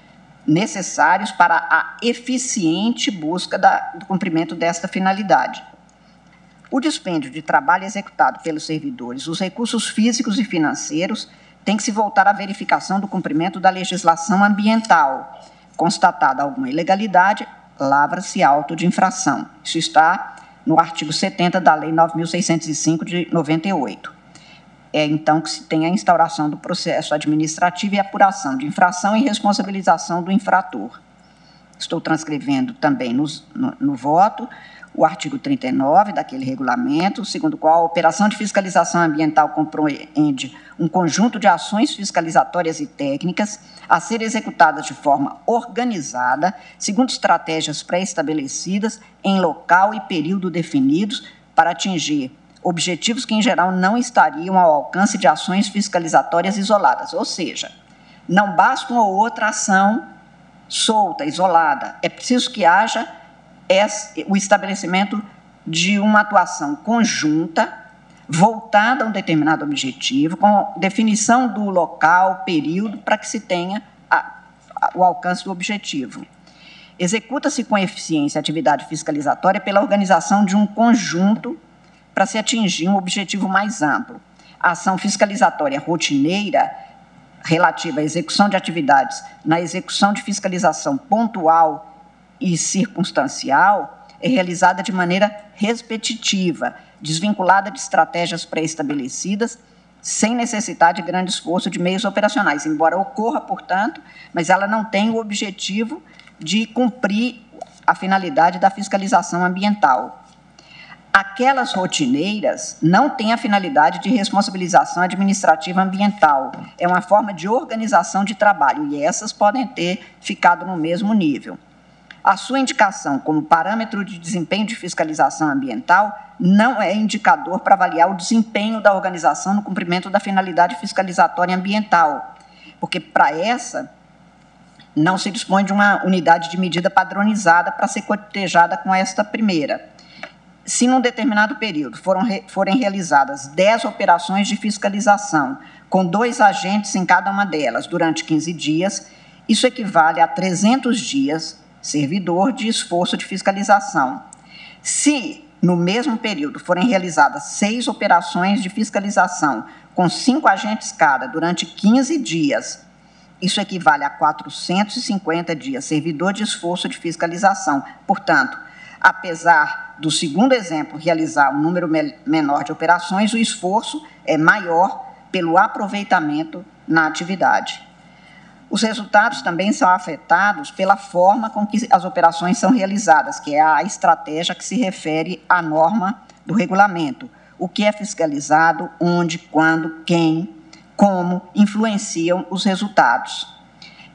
S7: necessários para a eficiente busca do cumprimento desta finalidade. O dispêndio de trabalho executado pelos servidores, os recursos físicos e financeiros, tem que se voltar à verificação do cumprimento da legislação ambiental. Constatada alguma ilegalidade, lavra-se auto de infração. Isso está no artigo 70 da Lei 9.605 de 98. É então que se tem a instauração do processo administrativo e apuração de infração e responsabilização do infrator. Estou transcrevendo também no voto o artigo 39 daquele regulamento, segundo o qual a operação de fiscalização ambiental compreende um conjunto de ações fiscalizatórias e técnicas a serem executadas de forma organizada, segundo estratégias pré-estabelecidas em local e período definidos para atingir objetivos que, em geral, não estariam ao alcance de ações fiscalizatórias isoladas. Ou seja, não basta uma ou outra ação solta, isolada. É preciso que haja o estabelecimento de uma atuação conjunta, voltada a um determinado objetivo, com definição do local, período, para que se tenha o alcance do objetivo. Executa-se com eficiência a atividade fiscalizatória pela organização de um conjunto para se atingir um objetivo mais amplo. A ação fiscalizatória rotineira, relativa à execução de atividades na execução de fiscalização pontual e circunstancial, é realizada de maneira repetitiva, desvinculada de estratégias pré-estabelecidas, sem necessidade de grande esforço de meios operacionais, embora ocorra, portanto, mas ela não tem o objetivo de cumprir a finalidade da fiscalização ambiental. Aquelas rotineiras não têm a finalidade de responsabilização administrativa ambiental, é uma forma de organização de trabalho, e essas podem ter ficado no mesmo nível. A sua indicação como parâmetro de desempenho de fiscalização ambiental não é indicador para avaliar o desempenho da organização no cumprimento da finalidade fiscalizatória ambiental, porque para essa não se dispõe de uma unidade de medida padronizada para ser cotejada com esta primeira. Se num determinado período forem realizadas 10 operações de fiscalização, com 2 agentes em cada uma delas, durante 15 dias, isso equivale a 300 dias servidor de esforço de fiscalização. Se, no mesmo período, forem realizadas 6 operações de fiscalização, com 5 agentes cada, durante 15 dias, isso equivale a 450 dias servidor de esforço de fiscalização. Portanto, apesar do segundo exemplo realizar um número menor de operações, o esforço é maior pelo aproveitamento na atividade. Os resultados também são afetados pela forma com que as operações são realizadas, que é a estratégia que se refere à norma do regulamento. O que é fiscalizado, onde, quando, quem, como influenciam os resultados.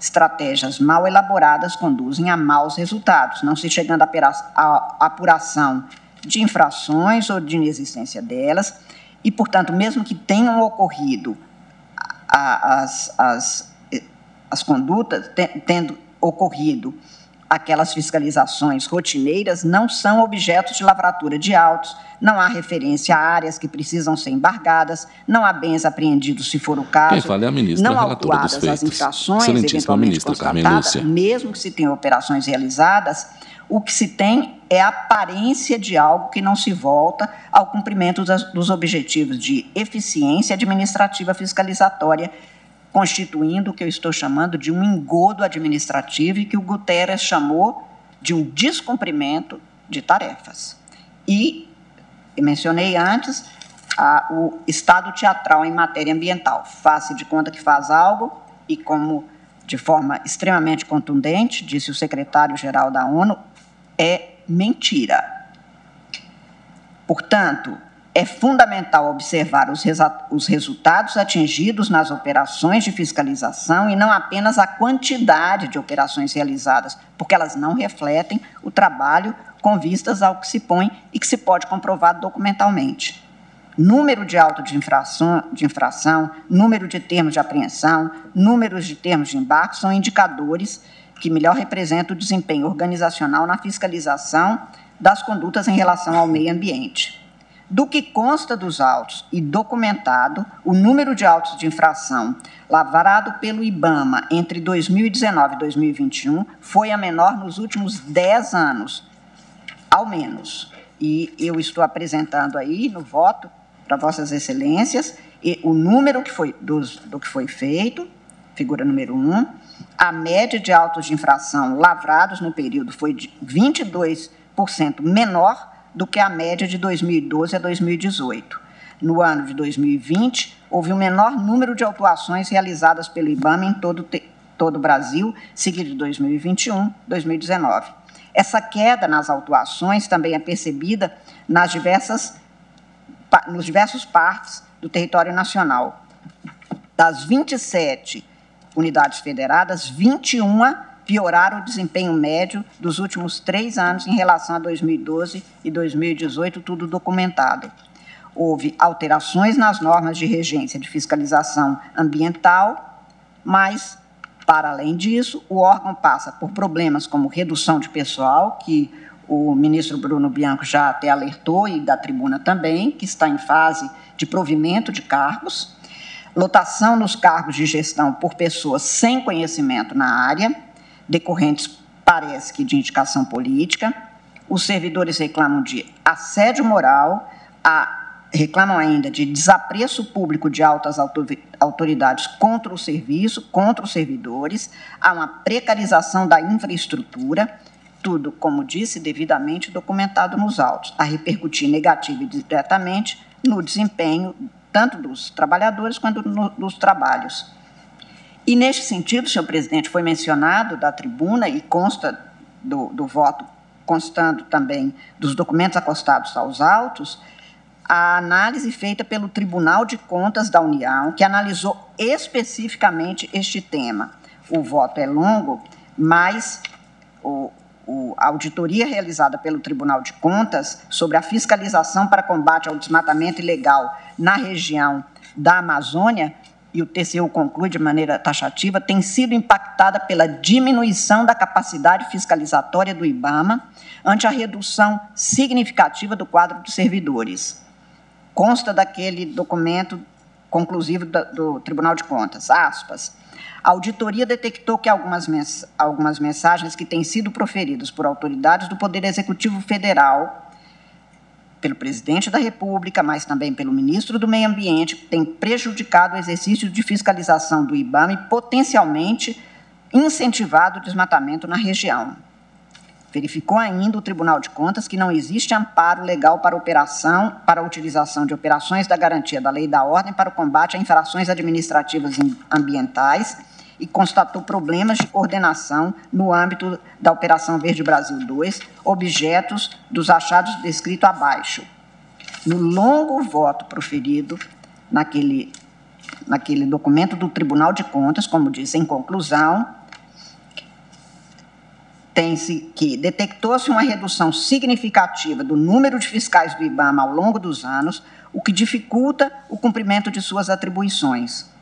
S7: Estratégias mal elaboradas conduzem a maus resultados, não se chegando à apuração de infrações ou de inexistência delas, e, portanto, mesmo que tenham ocorrido as condutas, tendo ocorrido aquelas fiscalizações rotineiras não são objetos de lavratura de autos, não há referência a áreas que precisam ser embargadas, não há bens apreendidos, se for o caso,
S9: quem fala é a ministra,
S7: não
S9: relatora dos
S7: autuadas as
S9: feitos.
S7: infrações
S9: Excelentíssima
S7: eventualmente
S9: ministra Carmen
S7: constatadas,
S9: Lúcia.
S7: mesmo que se tenham operações realizadas, o que se tem é a aparência de algo que não se volta ao cumprimento dos objetivos de eficiência administrativa fiscalizatória, constituindo o que eu estou chamando de um engodo administrativo e que o Guterres chamou de um descumprimento de tarefas. E mencionei antes o estado teatral em matéria ambiental. Faz-se de conta que faz algo e, como de forma extremamente contundente, disse o secretário-geral da ONU, é mentira. Portanto, é fundamental observar os resultados atingidos nas operações de fiscalização e não apenas a quantidade de operações realizadas, porque elas não refletem o trabalho com vistas ao que se põe e que se pode comprovar documentalmente. Número de autos de infração, número de termos de apreensão, números de termos de embarque são indicadores que melhor representam o desempenho organizacional na fiscalização das condutas em relação ao meio ambiente. Do que consta dos autos e documentado, o número de autos de infração lavrado pelo IBAMA entre 2019 e 2021 foi a menor nos últimos 10 anos, ao menos. E eu estou apresentando aí no voto para Vossas Excelências o número do que foi feito, figura número 1, a média de autos de infração lavrados no período foi de 22% menor do que a média de 2012 a 2018. No ano de 2020, houve o menor número de autuações realizadas pelo IBAMA em todo o Brasil, seguido de 2021 e 2019. Essa queda nas autuações também é percebida nos diversos partes do território nacional. Das 27 unidades federadas, 21 pioraram o desempenho médio dos últimos 3 anos em relação a 2012 e 2018, tudo documentado. Houve alterações nas normas de regência de fiscalização ambiental, mas, para além disso, o órgão passa por problemas como redução de pessoal, que o ministro Bruno Bianco já até alertou, e da tribuna também, que está em fase de provimento de cargos, lotação nos cargos de gestão por pessoas sem conhecimento na área, decorrentes, parece que, de indicação política. Os servidores reclamam de assédio moral, reclamam ainda de desapreço público de altas autoridades contra o serviço, contra os servidores, há uma precarização da infraestrutura, tudo, como disse, devidamente documentado nos autos, a repercutir negativa e diretamente no desempenho tanto dos trabalhadores quanto dos trabalhos. E, neste sentido, senhor presidente, foi mencionado da tribuna e consta do voto, constando também dos documentos acostados aos autos, a análise feita pelo Tribunal de Contas da União, que analisou especificamente este tema. O voto é longo, mas a auditoria realizada pelo Tribunal de Contas sobre a fiscalização para combate ao desmatamento ilegal na região da Amazônia, e o TCU conclui de maneira taxativa, tem sido impactada pela diminuição da capacidade fiscalizatória do IBAMA ante a redução significativa do quadro de servidores. Consta daquele documento conclusivo do Tribunal de Contas, aspas, a auditoria detectou que algumas mensagens que têm sido proferidas por autoridades do Poder Executivo Federal, pelo Presidente da República, mas também pelo Ministro do Meio Ambiente, têm prejudicado o exercício de fiscalização do IBAMA e potencialmente incentivado o desmatamento na região. Verificou ainda o Tribunal de Contas que não existe amparo legal para a utilização de operações da garantia da lei e da ordem para o combate a infrações administrativas ambientais e constatou problemas de coordenação no âmbito da Operação Verde Brasil 2, objetos dos achados descritos abaixo. No longo voto proferido naquele documento do Tribunal de Contas, como diz em conclusão, tem-se que detectou-se uma redução significativa do número de fiscais do IBAMA ao longo dos anos, o que dificulta o cumprimento de suas atribuições.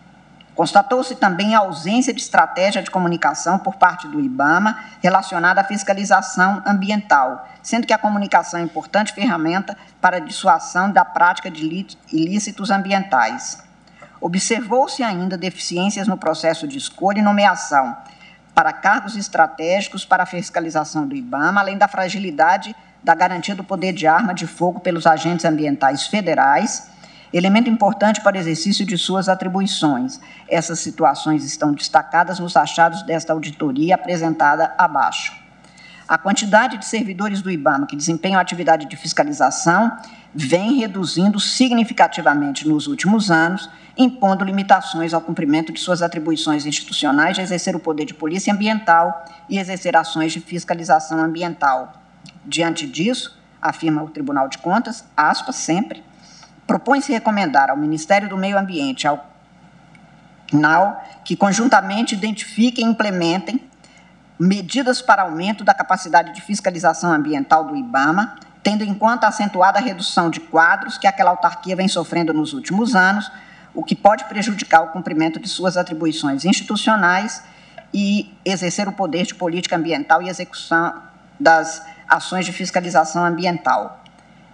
S7: Constatou-se também a ausência de estratégia de comunicação por parte do IBAMA relacionada à fiscalização ambiental, sendo que a comunicação é importante ferramenta para a dissuasão da prática de ilícitos ambientais. Observou-se ainda deficiências no processo de escolha e nomeação para cargos estratégicos para a fiscalização do IBAMA, além da fragilidade da garantia do poder de arma de fogo pelos agentes ambientais federais, elemento importante para o exercício de suas atribuições. Essas situações estão destacadas nos achados desta auditoria apresentada abaixo. A quantidade de servidores do IBAMA que desempenham atividade de fiscalização vem reduzindo significativamente nos últimos anos, impondo limitações ao cumprimento de suas atribuições institucionais de exercer o poder de polícia ambiental e exercer ações de fiscalização ambiental. Diante disso, afirma o Tribunal de Contas, aspas, sempre, propõe-se recomendar ao Ministério do Meio Ambiente, ao CNAU, que conjuntamente identifiquem e implementem medidas para aumento da capacidade de fiscalização ambiental do IBAMA, tendo em conta a acentuada redução de quadros que aquela autarquia vem sofrendo nos últimos anos, o que pode prejudicar o cumprimento de suas atribuições institucionais e exercer o poder de política ambiental e execução das ações de fiscalização ambiental.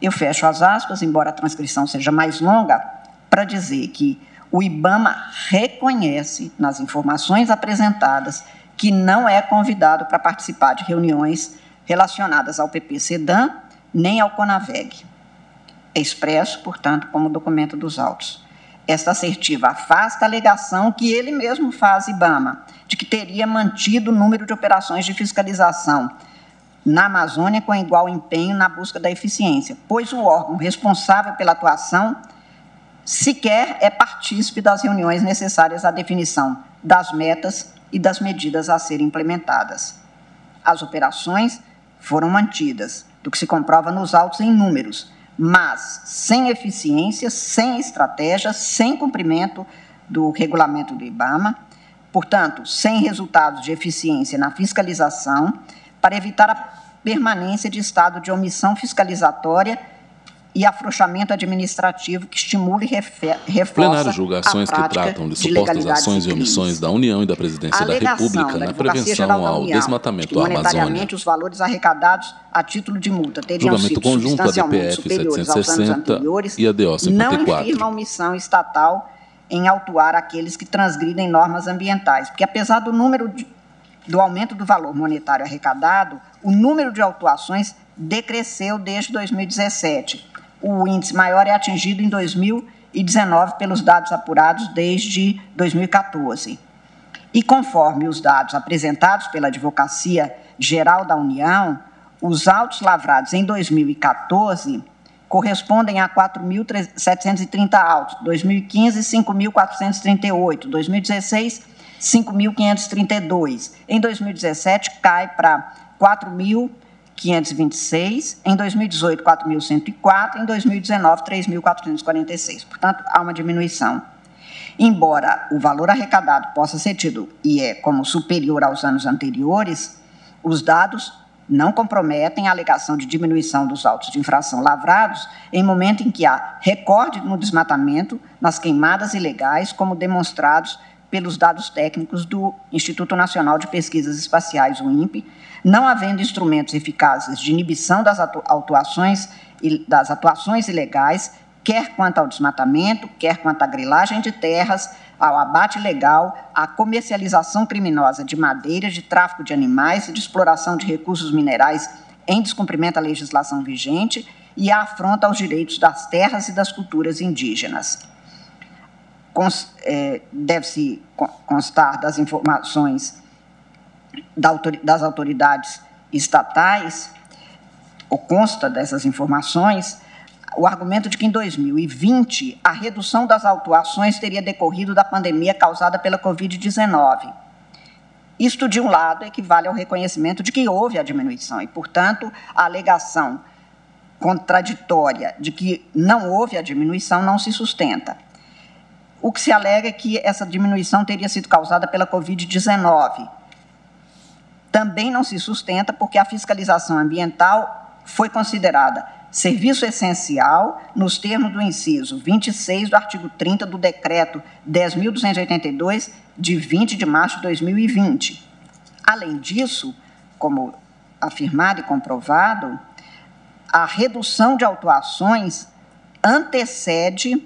S7: Eu fecho as aspas, embora a transcrição seja mais longa, para dizer que o IBAMA reconhece nas informações apresentadas que não é convidado para participar de reuniões relacionadas ao PP-SEDAM nem ao CONAVEG. É expresso, portanto, como documento dos autos. Esta assertiva afasta a alegação que ele mesmo faz, IBAMA, de que teria mantido o número de operações de fiscalização na Amazônia com igual empenho na busca da eficiência, pois o órgão responsável pela atuação sequer é partícipe das reuniões necessárias à definição das metas e das medidas a serem implementadas. As operações foram mantidas, do que se comprova nos autos em números, mas sem eficiência, sem estratégia, sem cumprimento do regulamento do IBAMA, portanto, sem resultados de eficiência na fiscalização, para evitar a permanência de estado de omissão fiscalizatória e afrouxamento administrativo que estimula e reforça
S9: plenário julga ações que tratam de supostas ações e omissões da União e da Presidência da República na prevenção ao desmatamento da Amazônia.
S7: Os valores arrecadados a título de multa teriam sido substancialmente superiores aos anos anteriores,
S9: e a DO 54.
S7: Não infirma a omissão estatal em autuar aqueles que transgridem normas ambientais, porque apesar do aumento do valor monetário arrecadado, o número de autuações decresceu desde 2017. O índice maior é atingido em 2019 pelos dados apurados desde 2014. E conforme os dados apresentados pela Advocacia Geral da União, os autos lavrados em 2014 correspondem a 4.730 autos, 2015, 5.438, 2016, 5.532. Em 2017, cai para 4.526, em 2018, 4.104, em 2019, 3.446. Portanto, há uma diminuição. Embora o valor arrecadado possa ser tido e é como superior aos anos anteriores, os dados não comprometem a alegação de diminuição dos autos de infração lavrados em momento em que há recorde no desmatamento, nas queimadas ilegais, como demonstrados pelos dados técnicos do Instituto Nacional de Pesquisas Espaciais, o INPE, não havendo instrumentos eficazes de inibição das atuações ilegais, quer quanto ao desmatamento, quer quanto à grilagem de terras, ao abate ilegal, à comercialização criminosa de madeira, de tráfico de animais e de exploração de recursos minerais em descumprimento à legislação vigente e à afronta aos direitos das terras e das culturas indígenas. Deve-se constar das informações das autoridades estatais, ou consta dessas informações, o argumento de que em 2020 a redução das autuações teria decorrido da pandemia causada pela Covid-19. Isto, de um lado, equivale ao reconhecimento de que houve a diminuição e, portanto, a alegação contraditória de que não houve a diminuição não se sustenta. O que se alega é que essa diminuição teria sido causada pela Covid-19. Também não se sustenta porque a fiscalização ambiental foi considerada serviço essencial, nos termos do inciso 26 do artigo 30 do Decreto 10.282, de 20 de março de 2020. Além disso, como afirmado e comprovado, a redução de autuações antecede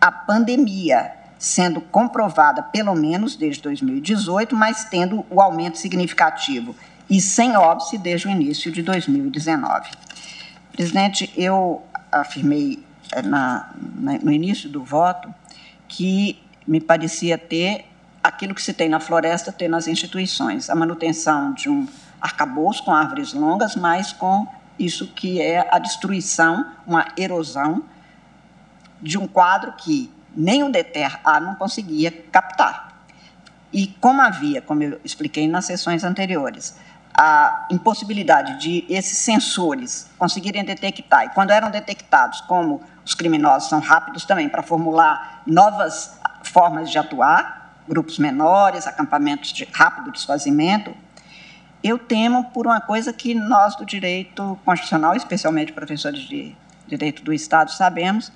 S7: a pandemia, sendo comprovada pelo menos desde 2018, mas tendo o aumento significativo e sem óbice desde o início de 2019. Presidente, eu afirmei no início do voto que me parecia ter aquilo que se tem na floresta, ter nas instituições, a manutenção de um arcabouço com árvores longas, mas com isso que é a destruição, uma erosão de um quadro que nem o DETER-A não conseguia captar. E como havia, como eu expliquei nas sessões anteriores, a impossibilidade de esses sensores conseguirem detectar, e quando eram detectados, como os criminosos são rápidos também para formular novas formas de atuar, grupos menores, acampamentos de rápido desfazimento, eu temo por uma coisa que nós do direito constitucional, especialmente professores de direito do Estado, sabemos,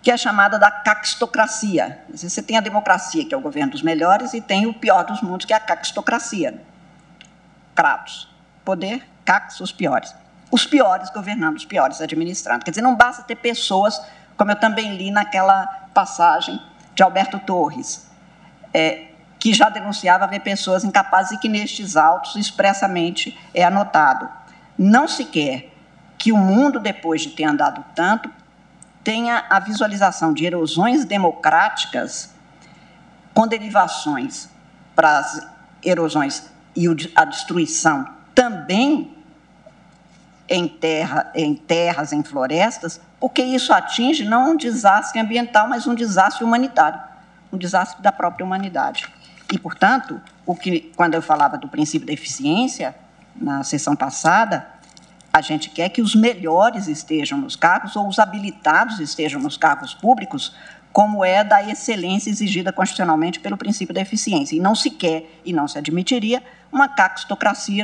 S7: que é a chamada da caquistocracia. Você tem a democracia, que é o governo dos melhores, e tem o pior dos mundos, que é a caquistocracia. Kratos, poder, cax, os piores. Os piores governando, os piores administrando. Quer dizer, não basta ter pessoas, como eu também li naquela passagem de Alberto Torres, que já denunciava haver pessoas incapazes e que nestes autos expressamente é anotado. Não se quer que o mundo, depois de ter andado tanto, tenha a visualização de erosões democráticas com derivações para as erosões e a destruição também em terras, em florestas, porque isso atinge não um desastre ambiental, mas um desastre humanitário, um desastre da própria humanidade. E, portanto, quando eu falava do princípio da eficiência, na sessão passada, a gente quer que os melhores estejam nos cargos ou os habilitados estejam nos cargos públicos, como é da excelência exigida constitucionalmente pelo princípio da eficiência. E não se quer e não se admitiria uma caquistocracia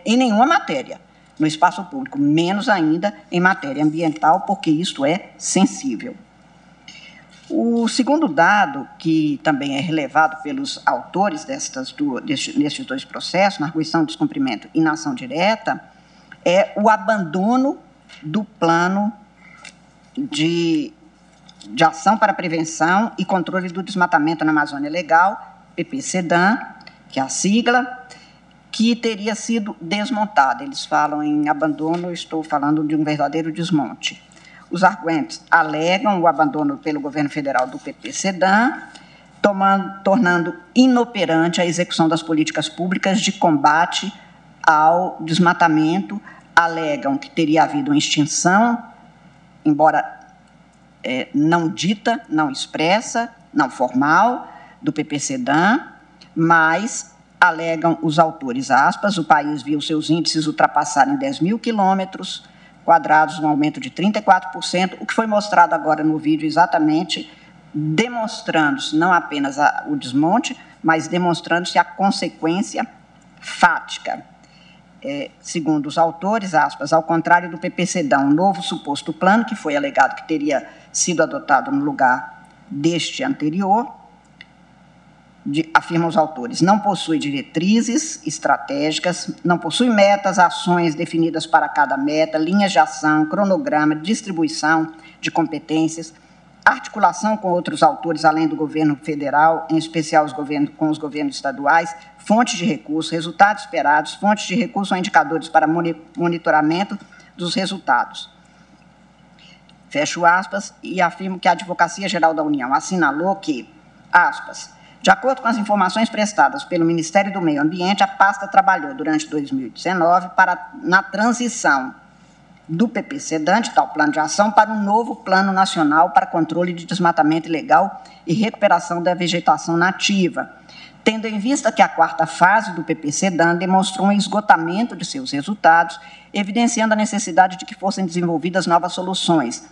S7: em nenhuma matéria, no espaço público, menos ainda em matéria ambiental, porque isto é sensível. O segundo dado, que também é relevado pelos autores destes dois processos, na arguição, descumprimento e na ação direta, é o abandono do plano de ação para prevenção e controle do desmatamento na Amazônia Legal, PPCDAM, que é a sigla, que teria sido desmontado. Eles falam em abandono, eu estou falando de um verdadeiro desmonte. Os arguentes alegam o abandono pelo governo federal do PPCDAM, tornando inoperante a execução das políticas públicas de combate ao desmatamento, alegam que teria havido uma extinção, embora não dita, não expressa, não formal, do PPCDAM, mas alegam os autores, aspas, o país viu seus índices ultrapassarem 10 mil quilômetros quadrados, um aumento de 34%, o que foi mostrado agora no vídeo exatamente, demonstrando-se não apenas o desmonte, mas demonstrando-se a consequência fática. Segundo os autores, aspas, ao contrário do PPCDAM, um novo suposto plano, que foi alegado que teria sido adotado no lugar deste anterior, afirmam os autores, não possui diretrizes estratégicas, não possui metas, ações definidas para cada meta, linhas de ação, cronograma, distribuição de competências, articulação com outros autores, além do governo federal, em especial com os governos estaduais, fontes de recursos, resultados esperados, fontes de recursos ou indicadores para monitoramento dos resultados. Fecho aspas e afirmo que a Advocacia Geral da União assinalou que, aspas, de acordo com as informações prestadas pelo Ministério do Meio Ambiente, a pasta trabalhou durante 2019 na transição do PPCDAM, de tal plano de ação, para um novo Plano Nacional para Controle de Desmatamento Ilegal e Recuperação da Vegetação Nativa, tendo em vista que a quarta fase do PPCDAM demonstrou um esgotamento de seus resultados, evidenciando a necessidade de que fossem desenvolvidas novas soluções,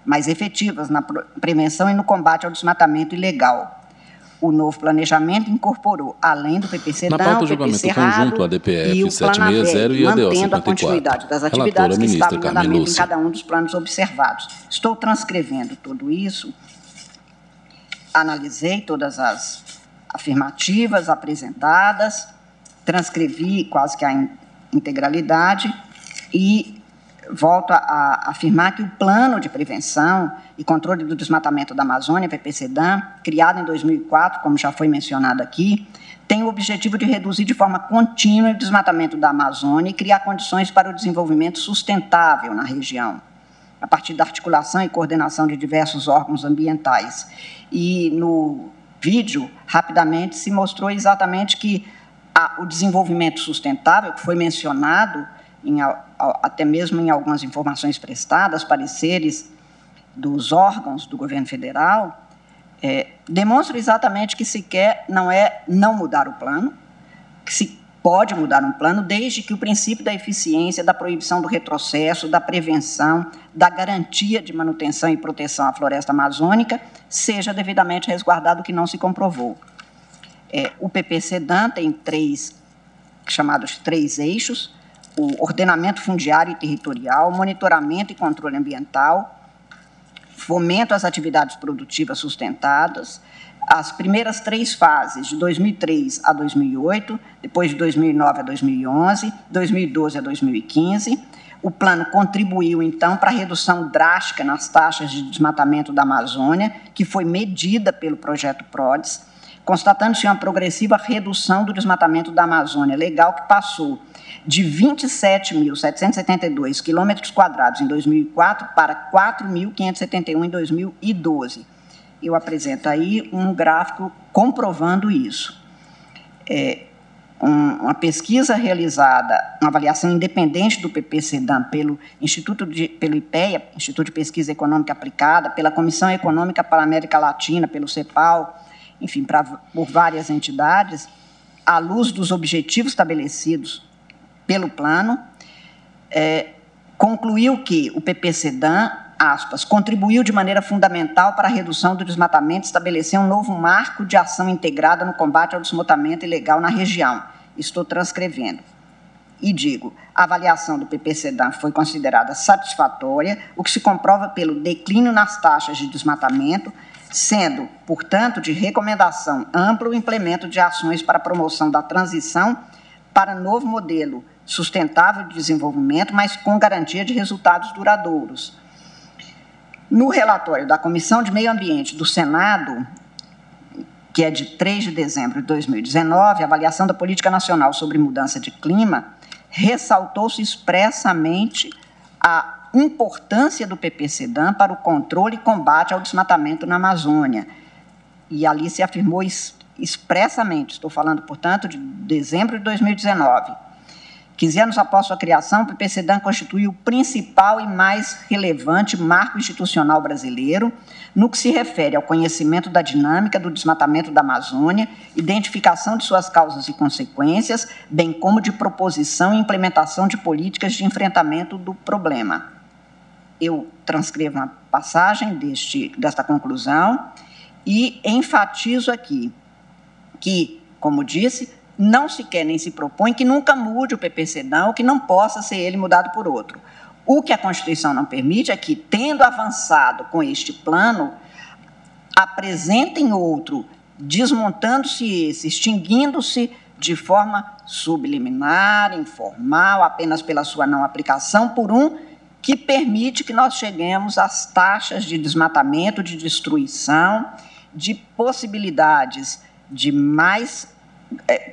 S7: mais efetivas na prevenção e no combate ao desmatamento ilegal. O novo planejamento incorporou, além do PPC-DAN,
S9: o PPC conjunto ADPF 760 e ADO 54.
S7: Mantendo a continuidade das atividades que estavam em andamento em cada um dos planos observados. Estou transcrevendo tudo isso, analisei todas as afirmativas apresentadas, transcrevi quase que a integralidade e volto a afirmar que o Plano de Prevenção e Controle do Desmatamento da Amazônia, PPC-DAN, criado em 2004, como já foi mencionado aqui, tem o objetivo de reduzir de forma contínua o desmatamento da Amazônia e criar condições para o desenvolvimento sustentável na região, a partir da articulação e coordenação de diversos órgãos ambientais. E no vídeo, rapidamente, se mostrou exatamente que o desenvolvimento sustentável, que foi mencionado até mesmo em algumas informações prestadas, pareceres dos órgãos do governo federal, demonstra exatamente que se quer não é não mudar o plano, que se pode mudar um plano desde que o princípio da eficiência, da proibição do retrocesso, da prevenção, da garantia de manutenção e proteção à floresta amazônica seja devidamente resguardado, o que não se comprovou. O PPC-DAN tem chamados três eixos: o ordenamento fundiário e territorial, monitoramento e controle ambiental, fomento às atividades produtivas sustentadas, as primeiras 3 fases, de 2003 a 2008, depois de 2009 a 2011, 2012 a 2015. O plano contribuiu, então, para a redução drástica nas taxas de desmatamento da Amazônia, que foi medida pelo projeto PRODES, constatando-se uma progressiva redução do desmatamento da Amazônia legal, que passou de 27.772 quilômetros quadrados em 2004 para 4.571 em 2012. Eu apresento aí um gráfico comprovando isso. Uma pesquisa realizada, uma avaliação independente do PPC-DAN pelo IPEA, Instituto de Pesquisa Econômica Aplicada, pela Comissão Econômica para a América Latina, pelo CEPAL, enfim, por várias entidades, à luz dos objetivos estabelecidos pelo plano, concluiu que o PPC-DAN, aspas, contribuiu de maneira fundamental para a redução do desmatamento e estabelecer um novo marco de ação integrada no combate ao desmatamento ilegal na região. Estou transcrevendo. E digo, a avaliação do PPC-DAN foi considerada satisfatória, o que se comprova pelo declínio nas taxas de desmatamento, sendo, portanto, de recomendação amplo o implemento de ações para a promoção da transição para novo modelo sustentável de desenvolvimento, mas com garantia de resultados duradouros. No relatório da Comissão de Meio Ambiente do Senado, que é de 3 de dezembro de 2019, a avaliação da Política Nacional sobre Mudança de Clima, ressaltou-se expressamente a importância do PPC-DAN para o controle e combate ao desmatamento na Amazônia. E ali se afirmou expressamente, estou falando, portanto, de dezembro de 2019, 15 anos após sua criação, o PPC-DAN constitui o principal e mais relevante marco institucional brasileiro no que se refere ao conhecimento da dinâmica do desmatamento da Amazônia, identificação de suas causas e consequências, bem como de proposição e implementação de políticas de enfrentamento do problema. Eu transcrevo uma passagem desta conclusão e enfatizo aqui que, como disse, não se quer nem se propõe que nunca mude o PPC-DAN ou que não possa ser ele mudado por outro. O que a Constituição não permite é que, tendo avançado com este plano, apresentem outro, desmontando-se esse, extinguindo-se de forma subliminar, informal, apenas pela sua não aplicação, por um que permite que nós cheguemos às taxas de desmatamento, de destruição, de possibilidades de mais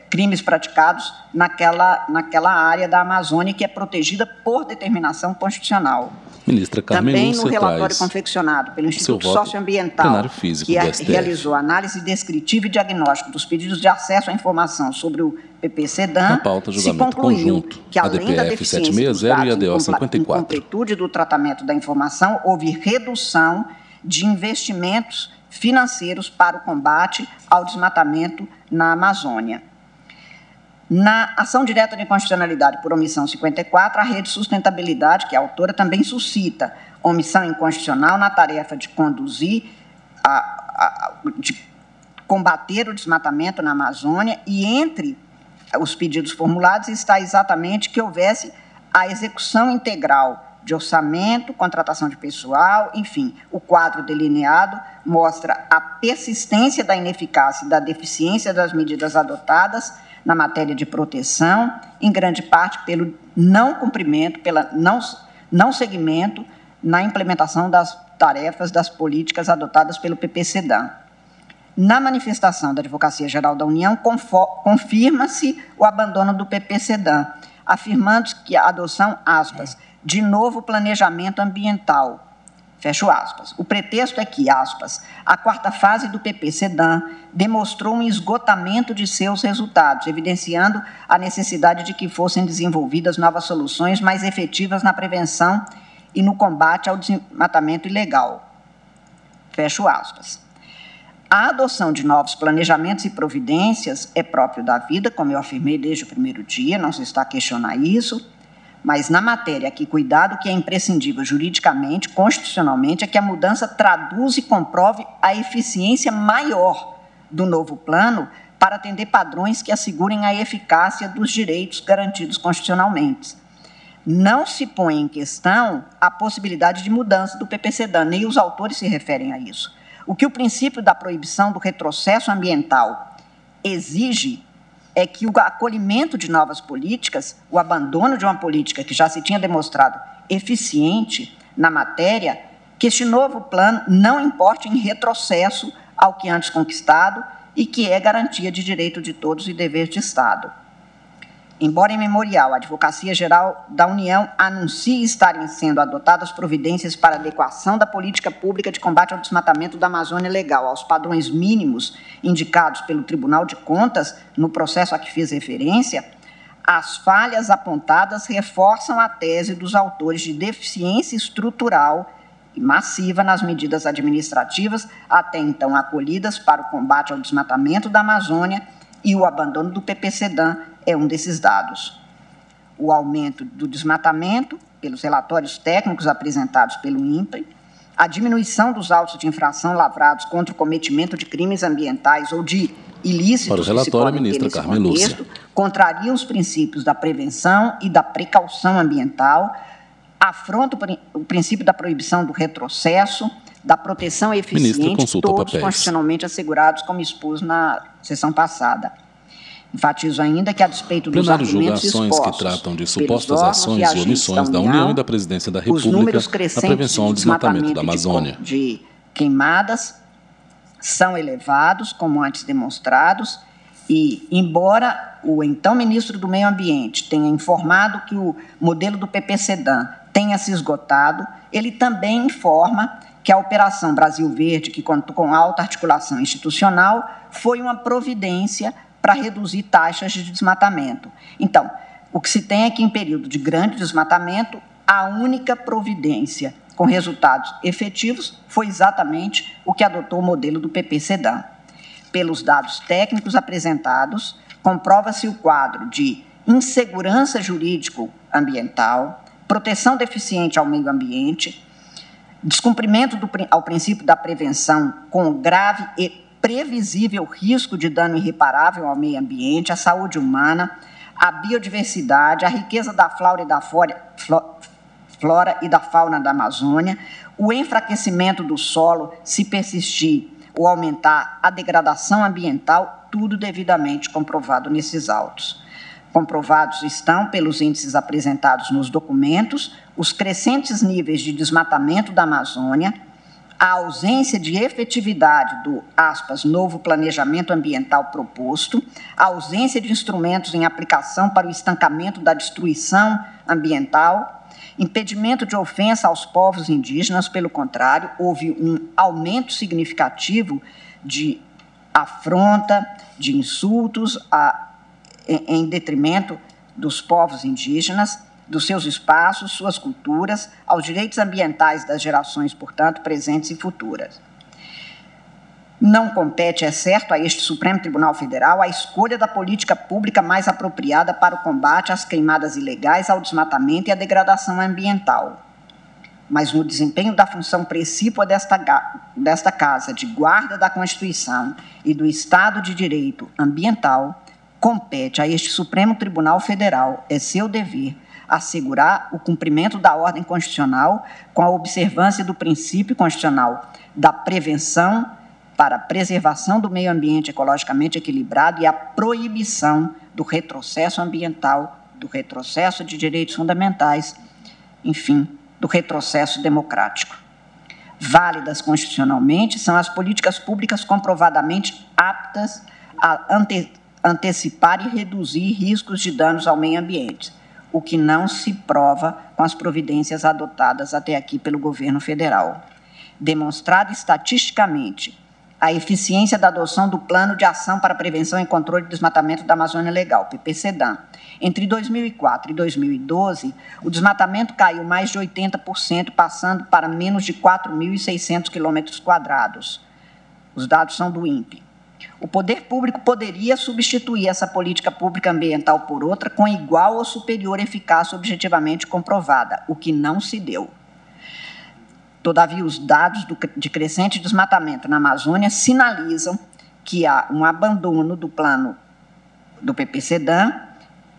S7: crimes praticados naquela área da Amazônia que é protegida por determinação constitucional.
S9: Ministra Carmen
S7: Também
S9: Lúcia
S7: no relatório confeccionado pelo Instituto Socioambiental, que realizou análise descritiva e diagnóstico dos pedidos de acesso à informação sobre o PPC-DAN, se concluiu que, além da deficiência dos dados e incompletude do tratamento da informação, houve redução de investimentos financeiros para o combate ao desmatamento na Amazônia. Na ação direta de inconstitucionalidade por omissão 54, a Rede Sustentabilidade, que é a autora, também suscita omissão inconstitucional na tarefa de conduzir combater o desmatamento na Amazônia, e entre os pedidos formulados está exatamente que houvesse a execução integral de orçamento, contratação de pessoal, enfim, o quadro delineado mostra a persistência da ineficácia e da deficiência das medidas adotadas na matéria de proteção, em grande parte pelo não cumprimento, pela não seguimento na implementação das tarefas das políticas adotadas pelo PPCDAN. Na manifestação da Advocacia Geral da União, confirma-se o abandono do PPCDAN, afirmando que a adoção, aspas, de novo planejamento ambiental, fecho aspas. O pretexto é que, aspas, a quarta fase do PPCDAN demonstrou um esgotamento de seus resultados, evidenciando a necessidade de que fossem desenvolvidas novas soluções mais efetivas na prevenção e no combate ao desmatamento ilegal, fecho aspas. A adoção de novos planejamentos e providências é próprio da vida, como eu afirmei desde o primeiro dia, não se está a questionar isso, mas na matéria aqui, cuidado que é imprescindível juridicamente, constitucionalmente, é que a mudança traduz e comprove a eficiência maior do novo plano para atender padrões que assegurem a eficácia dos direitos garantidos constitucionalmente. Não se põe em questão a possibilidade de mudança do PPCDAN, nem os autores se referem a isso. O que o princípio da proibição do retrocesso ambiental exige é que o acolhimento de novas políticas, o abandono de uma política que já se tinha demonstrado eficiente na matéria, que este novo plano não importe em retrocesso ao que antes conquistado e que é garantia de direito de todos e dever de Estado. Embora em memorial, a Advocacia Geral da União anuncie estarem sendo adotadas providências para adequação da política pública de combate ao desmatamento da Amazônia Legal aos padrões mínimos indicados pelo Tribunal de Contas no processo a que fiz referência, as falhas apontadas reforçam a tese dos autores de deficiência estrutural e massiva nas medidas administrativas até então acolhidas para o combate ao desmatamento da Amazônia, e o abandono do PPCDAN é um desses dados. O aumento do desmatamento, pelos relatórios técnicos apresentados pelo INPE, a diminuição dos autos de infração lavrados contra o cometimento de crimes ambientais ou de ilícitos
S9: para o relatório, ministra Carmen Lúcia,
S7: contrariam os princípios da prevenção e da precaução ambiental, afrontam o princípio da proibição do retrocesso, da proteção eficiente, todos constitucionalmente assegurados, como expus na sessão passada. Enfatizo ainda que, a despeito dos argumentos expostos,
S9: plenário julga ações que tratam de supostas ações e omissões da União e da Presidência da República na prevenção ao desmatamento da Amazônia.
S7: De queimadas são elevados, como antes demonstrados, e, embora o então ministro do Meio Ambiente tenha informado que o modelo do PPCDAN tenha se esgotado, ele também informa que a Operação Brasil Verde, que contou com alta articulação institucional, foi uma providência para reduzir taxas de desmatamento. Então, o que se tem é que, em período de grande desmatamento, a única providência com resultados efetivos foi exatamente o que adotou o modelo do PPCDAN. Pelos dados técnicos apresentados, comprova-se o quadro de insegurança jurídico-ambiental, proteção deficiente ao meio ambiente, descumprimento ao princípio da prevenção com grave e previsível risco de dano irreparável ao meio ambiente, à saúde humana, à biodiversidade, à riqueza da flora e da fauna da Amazônia, o enfraquecimento do solo, se persistir ou aumentar a degradação ambiental, tudo devidamente comprovado nesses autos. Comprovados estão, pelos índices apresentados nos documentos, os crescentes níveis de desmatamento da Amazônia, a ausência de efetividade do, aspas, novo planejamento ambiental proposto, a ausência de instrumentos em aplicação para o estancamento da destruição ambiental, impedimento de ofensa aos povos indígenas, pelo contrário, houve um aumento significativo de afronta, de insultos em detrimento dos povos indígenas, dos seus espaços, suas culturas, aos direitos ambientais das gerações, portanto, presentes e futuras. Não compete, é certo, a este Supremo Tribunal Federal a escolha da política pública mais apropriada para o combate às queimadas ilegais, ao desmatamento e à degradação ambiental. mas no desempenho da função precípua desta Casa de guarda da Constituição e do Estado de Direito ambiental, compete a este Supremo Tribunal Federal, é seu dever, assegurar o cumprimento da ordem constitucional com a observância do princípio constitucional da prevenção para a preservação do meio ambiente ecologicamente equilibrado e a proibição do retrocesso ambiental, do retrocesso de direitos fundamentais, enfim, do retrocesso democrático. Válidas constitucionalmente são as políticas públicas comprovadamente aptas a antecipar e reduzir riscos de danos ao meio ambiente, o que não se prova com as providências adotadas até aqui pelo governo federal. Demonstrada estatisticamente a eficiência da adoção do Plano de Ação para a Prevenção e Controle do Desmatamento da Amazônia Legal, PPCDAM. Entre 2004 e 2012, o desmatamento caiu mais de 80%, passando para menos de 4.600 km². Os dados são do INPE. O poder público poderia substituir essa política pública ambiental por outra com igual ou superior eficácia objetivamente comprovada, o que não se deu. Todavia, os dados de crescente desmatamento na Amazônia sinalizam que há um abandono do plano do PPCDAM,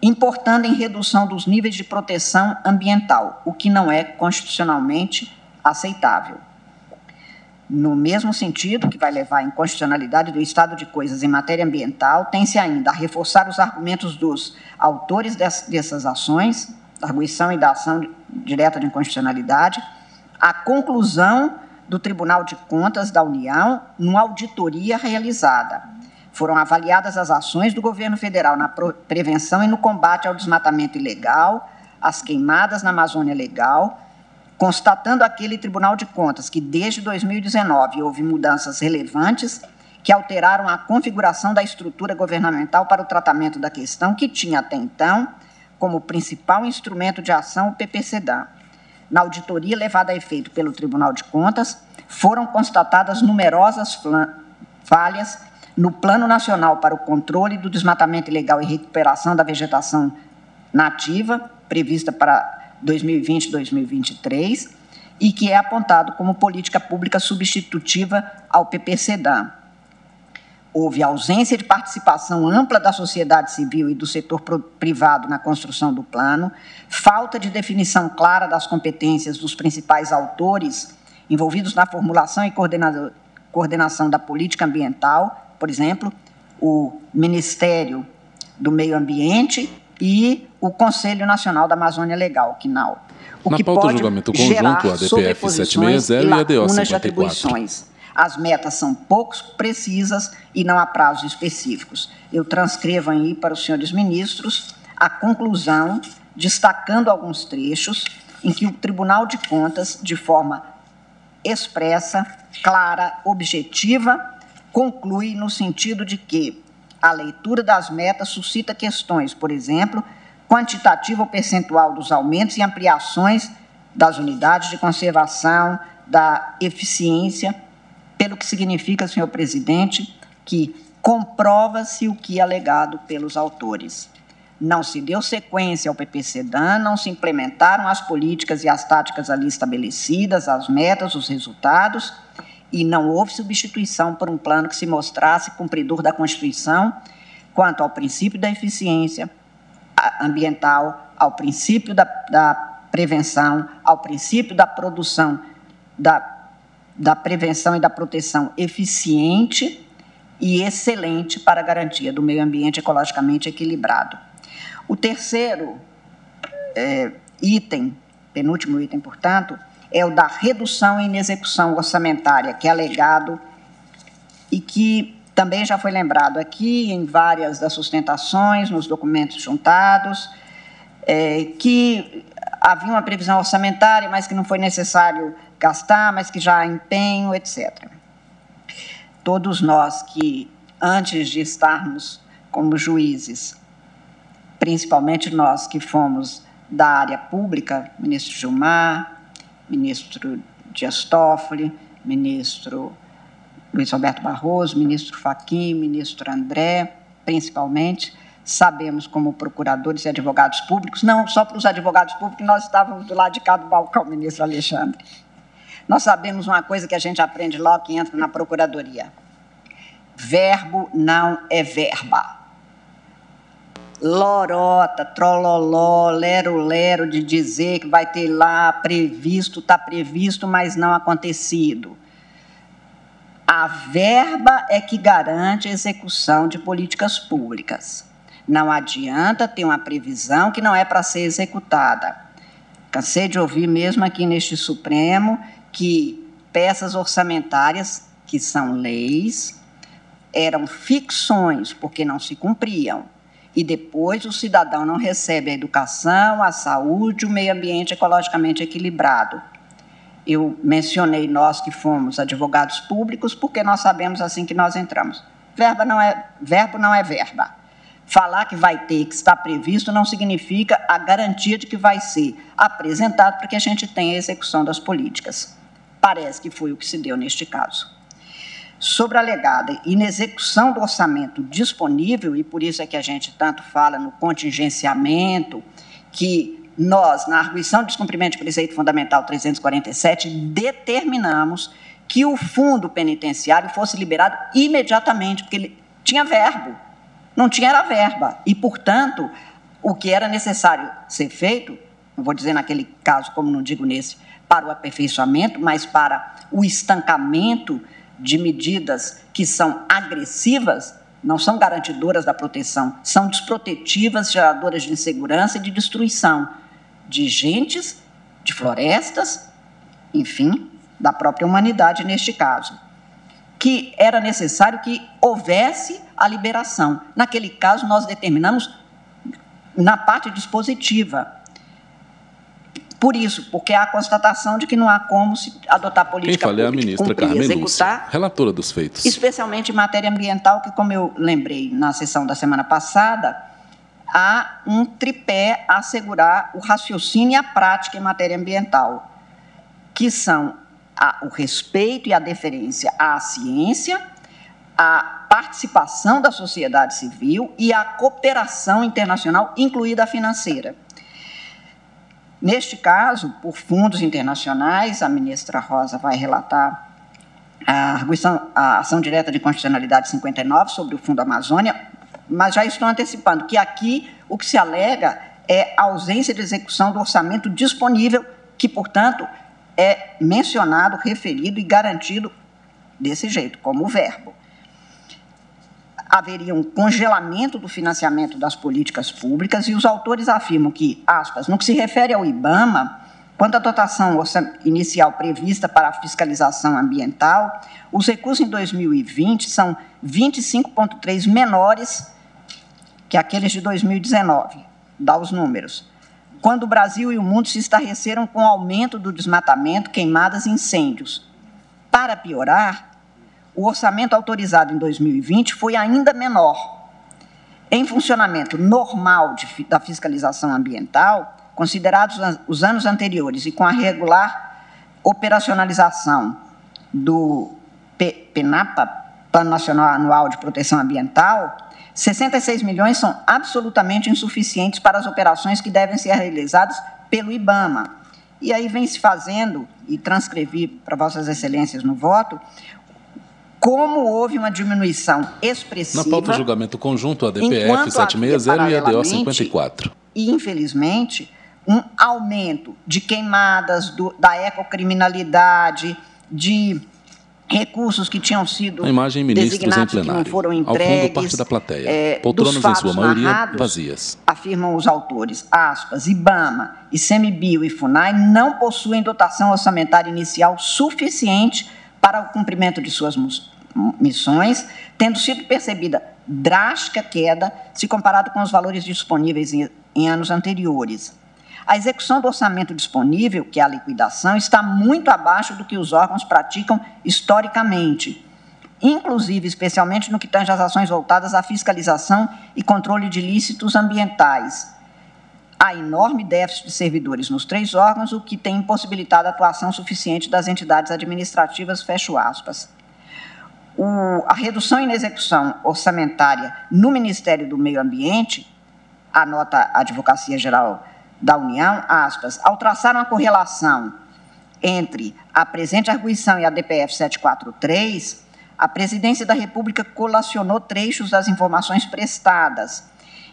S7: importando em redução dos níveis de proteção ambiental, o que não é constitucionalmente aceitável. No mesmo sentido, que vai levar à inconstitucionalidade do estado de coisas em matéria ambiental, tem-se ainda a reforçar os argumentos dos autores dessas ações, da arguição e da ação direta de inconstitucionalidade, a conclusão do Tribunal de Contas da União numa auditoria realizada. Foram avaliadas as ações do governo federal na prevenção e no combate ao desmatamento ilegal, as queimadas na Amazônia Legal, constatando aquele Tribunal de Contas que, desde 2019, houve mudanças relevantes que alteraram a configuração da estrutura governamental para o tratamento da questão, que tinha até então como principal instrumento de ação o PPCDAM. Na auditoria levada a efeito pelo Tribunal de Contas, foram constatadas numerosas falhas no Plano Nacional para o Controle do Desmatamento Ilegal e Recuperação da Vegetação Nativa, prevista para 2020 e 2023, e que é apontado como política pública substitutiva ao PPCDAM. Houve ausência de participação ampla da sociedade civil e do setor privado na construção do plano, falta de definição clara das competências dos principais autores envolvidos na formulação e coordenação da política ambiental, por exemplo, o Ministério do Meio Ambiente e o Conselho Nacional da Amazônia Legal, CNAL.
S9: Na pauta do julgamento conjunto, a DPF 760 e a ADO 54.
S7: As metas são pouco precisas e não há prazos específicos. Eu transcrevo aí para os senhores ministros a conclusão, destacando alguns trechos em que o Tribunal de Contas, de forma expressa, clara, objetiva, conclui no sentido de que a leitura das metas suscita questões, por exemplo, quantitativo ou percentual dos aumentos e ampliações das unidades de conservação, da eficiência, pelo que significa, senhor presidente, que comprova-se o que é alegado pelos autores. Não se deu sequência ao PPCDAM, não se implementaram as políticas e as táticas ali estabelecidas, as metas, os resultados, e não houve substituição por um plano que se mostrasse cumpridor da Constituição quanto ao princípio da eficiência ambiental, ao princípio da prevenção, ao princípio da produção, da prevenção e da proteção eficiente e excelente para a garantia do meio ambiente ecologicamente equilibrado. O terceiro item, penúltimo item, portanto, é o da redução e inexecução orçamentária, que é alegado e que também já foi lembrado aqui em várias das sustentações, nos documentos juntados, que havia uma previsão orçamentária, mas que não foi necessário gastar, mas que já há empenho, etc. Todos nós que, antes de estarmos como juízes, principalmente nós que fomos da área pública, ministro Gilmar, ministro Dias Toffoli, ministro Luiz Roberto Barroso, ministro Fachin, ministro André, principalmente, sabemos como procuradores e advogados públicos, não só para os advogados públicos, nós estávamos do lado de cá do balcão, ministro Alexandre. Nós sabemos uma coisa que a gente aprende logo que entra na procuradoria. Verbo não é verba. Lorota, trololó, lero-lero de dizer que vai ter lá previsto, está previsto, mas não acontecido. A verba é que garante a execução de políticas públicas. Não adianta ter uma previsão que não é para ser executada. Cansei de ouvir mesmo aqui neste Supremo que peças orçamentárias, que são leis, eram ficções, porque não se cumpriam. E depois o cidadão não recebe a educação, a saúde, o meio ambiente ecologicamente equilibrado. Eu mencionei nós que fomos advogados públicos, porque nós sabemos assim que nós entramos. Verbo não é verba. Falar que vai ter, que está previsto, não significa a garantia de que vai ser apresentado para que a gente tenha a execução das políticas. Parece que foi o que se deu neste caso. Sobre a alegada inexecução do orçamento disponível, e por isso é que a gente tanto fala no contingenciamento, que nós, na arguição de descumprimento de preceito fundamental 347, determinamos que o fundo penitenciário fosse liberado imediatamente, porque ele tinha verbo, não tinha era verba, e, portanto, o que era necessário ser feito, não vou dizer naquele caso, como não digo nesse, para o aperfeiçoamento, mas para o estancamento de medidas que são agressivas, não são garantidoras da proteção, são desprotetivas, geradoras de insegurança e de destruição de gentes, de florestas, enfim, da própria humanidade neste caso. Que era necessário que houvesse a liberação. Naquele caso, nós determinamos na parte dispositiva. Por isso, porque há a constatação de que não há como se adotar política pública,
S9: quem fala é a ministra Carmen Lúcia, relatora dos feitos.
S7: Especialmente em matéria ambiental, que, como eu lembrei na sessão da semana passada, há um tripé a assegurar o raciocínio e a prática em matéria ambiental, que são o respeito e a deferência à ciência, a participação da sociedade civil e a cooperação internacional, incluída a financeira. Neste caso, por fundos internacionais, a ministra Rosa vai relatar a ação direta de constitucionalidade 59 sobre o Fundo Amazônia, mas já estou antecipando que aqui o que se alega é a ausência de execução do orçamento disponível, que, portanto, é mencionado, referido e garantido desse jeito, como verbo. Haveria um congelamento do financiamento das políticas públicas e os autores afirmam que, aspas, no que se refere ao IBAMA, quanto à dotação inicial prevista para a fiscalização ambiental, os recursos em 2020 são 25,3 menores que aqueles de 2019, dá os números, quando o Brasil e o mundo se estarreceram com o aumento do desmatamento, queimadas e incêndios. Para piorar, o orçamento autorizado em 2020 foi ainda menor. Em funcionamento normal da fiscalização ambiental, considerados os anos anteriores e com a regular operacionalização do PNAPA, Plano Nacional Anual de Proteção Ambiental, 66 milhões são absolutamente insuficientes para as operações que devem ser realizadas pelo IBAMA. E aí vem se fazendo, e transcrevi para Vossas Excelências no voto, como houve uma diminuição expressiva...
S9: Na pauta do julgamento conjunto, a DPF 760 e a DO 54.
S7: E, infelizmente, um aumento de queimadas, da ecocriminalidade, de recursos que tinham sido
S9: a imagem, ministros em plenário.
S7: Que não foram entregues,
S9: ao fundo, parte da plateia. Poltronas, em sua maioria,
S7: narrados,
S9: vazias.
S7: Afirmam os autores, aspas, IBAMA, ICMBio e FUNAI não possuem dotação orçamentária inicial suficiente para o cumprimento de suas missões, tendo sido percebida drástica queda se comparado com os valores disponíveis em anos anteriores. A execução do orçamento disponível, que é a liquidação, está muito abaixo do que os órgãos praticam historicamente, inclusive, especialmente no que tange às ações voltadas à fiscalização e controle de ilícitos ambientais. Há enorme déficit de servidores nos 3 órgãos, o que tem impossibilitado a atuação suficiente das entidades administrativas, fecho aspas. A redução em execução orçamentária no Ministério do Meio Ambiente, anota a Advocacia Geral da União, aspas, ao traçar uma correlação entre a presente arguição e a DPF 743, a Presidência da República colacionou trechos das informações prestadas,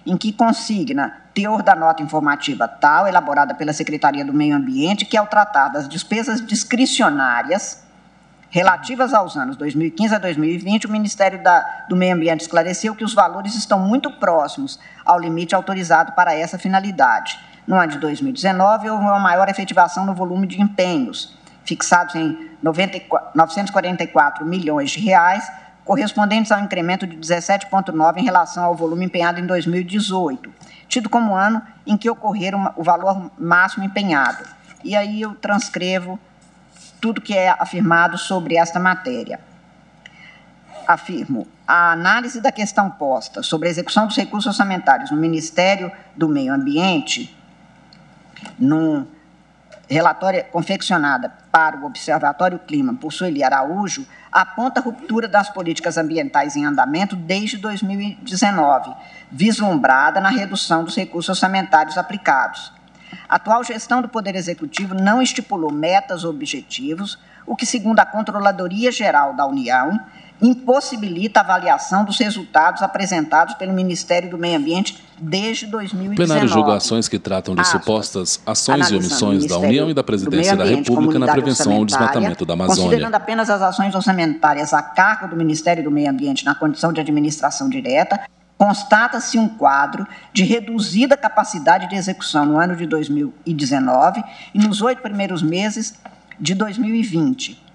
S7: em que consigna teor da nota informativa tal, elaborada pela Secretaria do Meio Ambiente, que ao tratar das despesas discricionárias relativas aos anos 2015 a 2020, o Ministério do Meio Ambiente esclareceu que os valores estão muito próximos ao limite autorizado para essa finalidade. No ano de 2019, houve uma maior efetivação no volume de empenhos, fixados em 944 milhões de reais, correspondentes ao incremento de 17,9% em relação ao volume empenhado em 2018, tido como ano em que ocorreram o valor máximo empenhado. E aí eu transcrevo tudo que é afirmado sobre esta matéria. Afirmo, a análise da questão posta sobre a execução dos recursos orçamentários no Ministério do Meio Ambiente, num relatório confeccionada para o Observatório Clima por Sueli Araújo, aponta a ruptura das políticas ambientais em andamento desde 2019, vislumbrada na redução dos recursos orçamentários aplicados. A atual gestão do Poder Executivo não estipulou metas ou objetivos, o que, segundo a Controladoria Geral da União, impossibilita a avaliação dos resultados apresentados pelo Ministério do Meio Ambiente desde 2019.
S9: Plenário julga ações que tratam de supostas ações e omissões da União e da Presidência da República na prevenção ao desmatamento da Amazônia.
S7: Considerando apenas as ações orçamentárias a cargo do Ministério do Meio Ambiente na condição de administração direta, constata-se um quadro de reduzida capacidade de execução no ano de 2019 e nos 8 primeiros meses de 2020.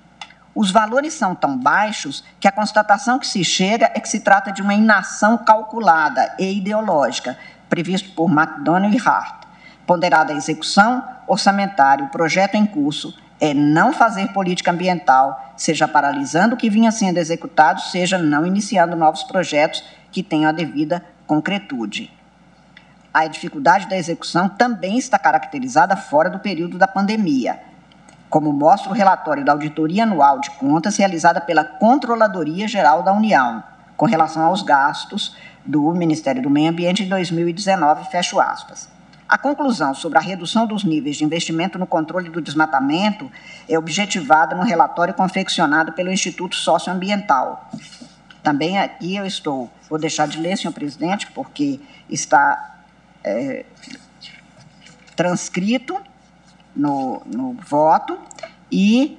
S7: Os valores são tão baixos que a constatação que se chega é que se trata de uma inação calculada e ideológica, previsto por McDonnell e Hart. Ponderada a execução orçamentária, o projeto em curso é não fazer política ambiental, seja paralisando o que vinha sendo executado, seja não iniciando novos projetos que tenham a devida concretude. A dificuldade da execução também está caracterizada fora do período da pandemia, como mostra o relatório da Auditoria Anual de Contas realizada pela Controladoria Geral da União, com relação aos gastos do Ministério do Meio Ambiente em 2019, fecho aspas. A conclusão sobre a redução dos níveis de investimento no controle do desmatamento é objetivada no relatório confeccionado pelo Instituto Socioambiental. Também aqui vou deixar de ler, senhor presidente, porque está transcrito no voto, e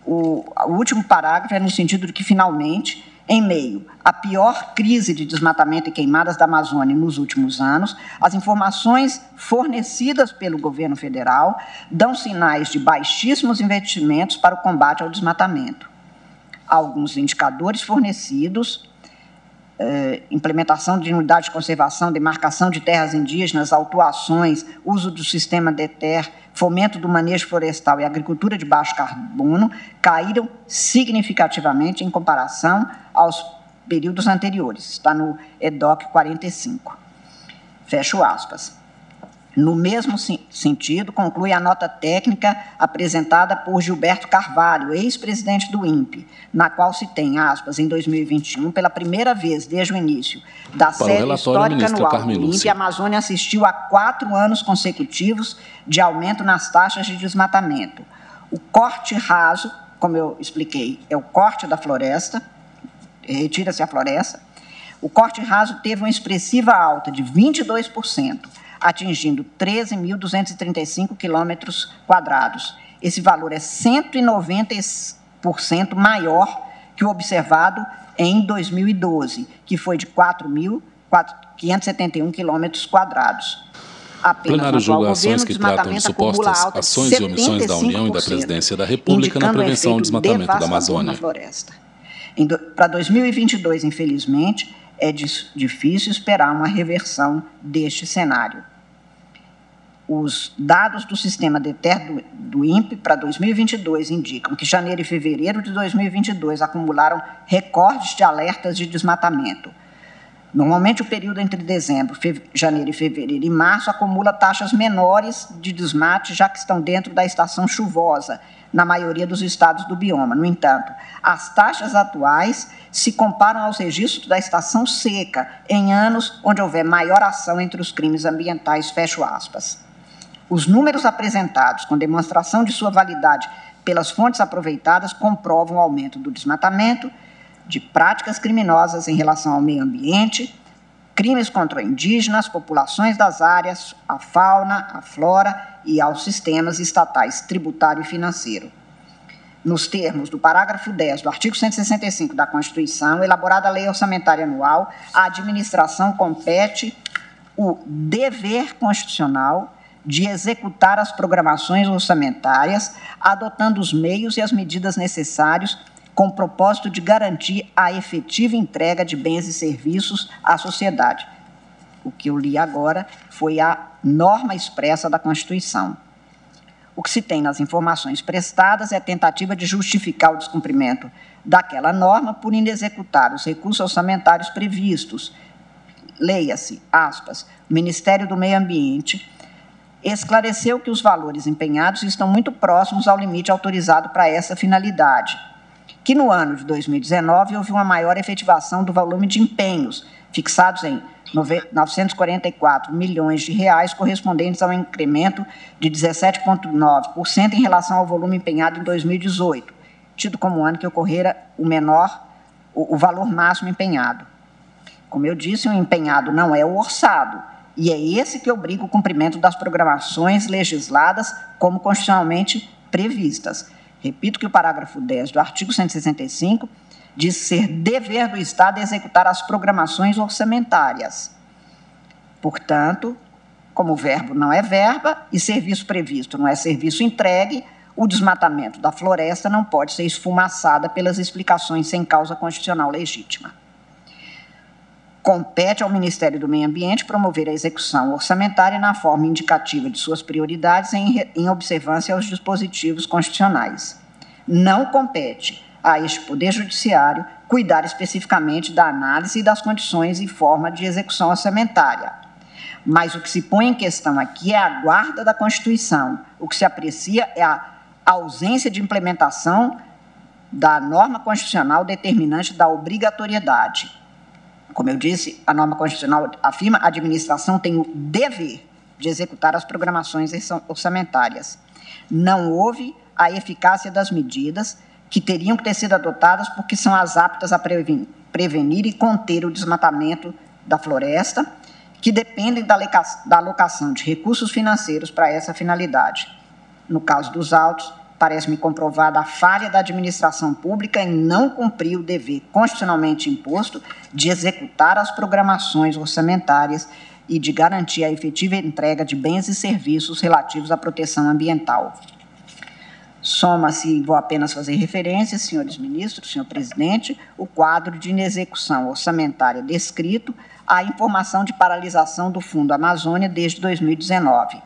S7: o último parágrafo é no sentido de que, finalmente, em meio à pior crise de desmatamento e queimadas da Amazônia nos últimos anos, as informações fornecidas pelo governo federal dão sinais de baixíssimos investimentos para o combate ao desmatamento. Alguns indicadores fornecidos, implementação de unidade de conservação, demarcação de terras indígenas, autuações, uso do sistema DETER, fomento do manejo florestal e agricultura de baixo carbono, caíram significativamente em comparação aos períodos anteriores. Está no EDOC 45. Fecho aspas. No mesmo sentido, conclui a nota técnica apresentada por Gilberto Carvalho, ex-presidente do INPE, na qual se tem, aspas, em 2021, pela primeira vez desde o início da série histórica anual do INPE, a Amazônia assistiu a 4 anos consecutivos de aumento nas taxas de desmatamento. O corte raso, como eu expliquei, é o corte da floresta, retira-se a floresta. O corte raso teve uma expressiva alta de 22%, atingindo 13.235 quilômetros quadrados. Esse valor é 190% maior que o observado em 2012, que foi de 4.571 quilômetros quadrados.
S9: Plenário julga ações que tratam de supostas ações e omissões da União e da Presidência da República na prevenção ao desmatamento da Amazônia.
S7: Para 2022, infelizmente, é difícil esperar uma reversão deste cenário. Os dados do sistema DETER do INPE para 2022 indicam que janeiro e fevereiro de 2022 acumularam recordes de alertas de desmatamento. Normalmente, o período entre dezembro, janeiro e fevereiro e março acumula taxas menores de desmate, já que estão dentro da estação chuvosa, na maioria dos estados do bioma. No entanto, as taxas atuais se comparam aos registros da estação seca, em anos onde houver maior ação entre os crimes ambientais, fecho aspas. Os números apresentados, com demonstração de sua validade pelas fontes aproveitadas, comprovam o aumento do desmatamento, de práticas criminosas em relação ao meio ambiente, crimes contra indígenas, populações das áreas, a fauna, a flora e aos sistemas estatais tributário e financeiro. Nos termos do parágrafo 10 do artigo 165 da Constituição, elaborada a Lei Orçamentária Anual, a administração compete o dever constitucional de executar as programações orçamentárias, adotando os meios e as medidas necessários com o propósito de garantir a efetiva entrega de bens e serviços à sociedade. O que eu li agora foi a norma expressa da Constituição. O que se tem nas informações prestadas é a tentativa de justificar o descumprimento daquela norma por inexecutar os recursos orçamentários previstos. Leia-se, aspas, o Ministério do Meio Ambiente esclareceu que os valores empenhados estão muito próximos ao limite autorizado para essa finalidade, que no ano de 2019 houve uma maior efetivação do volume de empenhos, fixados em 944 milhões de reais, correspondentes ao incremento de 17,9% em relação ao volume empenhado em 2018, tido como ano que ocorrera o valor máximo empenhado. Como eu disse, o empenhado não é o orçado, e é esse que obriga o cumprimento das programações legisladas como constitucionalmente previstas. Repito que o parágrafo 10 do artigo 165 diz ser dever do Estado executar as programações orçamentárias. Portanto, como o verbo não é verba e serviço previsto não é serviço entregue, o desmatamento da floresta não pode ser esfumaçada pelas explicações sem causa constitucional legítima. Compete ao Ministério do Meio Ambiente promover a execução orçamentária na forma indicativa de suas prioridades em observância aos dispositivos constitucionais. Não compete a este Poder Judiciário cuidar especificamente da análise das condições e forma de execução orçamentária. Mas o que se põe em questão aqui é a guarda da Constituição. O que se aprecia é a ausência de implementação da norma constitucional determinante da obrigatoriedade. Como eu disse, a norma constitucional afirma que a administração tem o dever de executar as programações orçamentárias. Não houve a eficácia das medidas que teriam que ter sido adotadas porque são as aptas a prevenir e conter o desmatamento da floresta, que dependem da alocação de recursos financeiros para essa finalidade. No caso dos autos, parece-me comprovada a falha da administração pública em não cumprir o dever constitucionalmente imposto de executar as programações orçamentárias e de garantir a efetiva entrega de bens e serviços relativos à proteção ambiental. Soma-se, vou apenas fazer referência, senhores ministros, senhor presidente, o quadro de inexecução orçamentária descrito à informação de paralisação do Fundo Amazônia desde 2019.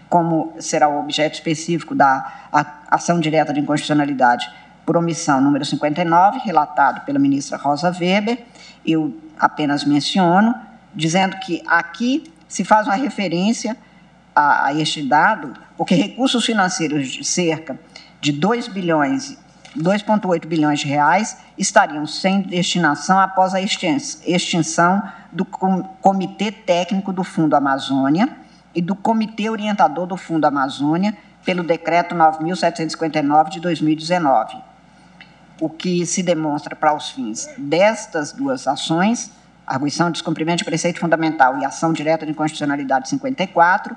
S7: Como será o objeto específico da ação direta de inconstitucionalidade por omissão número 59, relatado pela ministra Rosa Weber, eu apenas menciono, dizendo que aqui se faz uma referência a este dado, porque recursos financeiros de cerca de 2,8 bilhões de reais estariam sem destinação após a extinção do Comitê Técnico do Fundo Amazônia e do Comitê Orientador do Fundo Amazônia, pelo Decreto 9.759 de 2019. O que se demonstra para os fins destas duas ações, arguição de descumprimento de preceito fundamental e ação direta de inconstitucionalidade 54,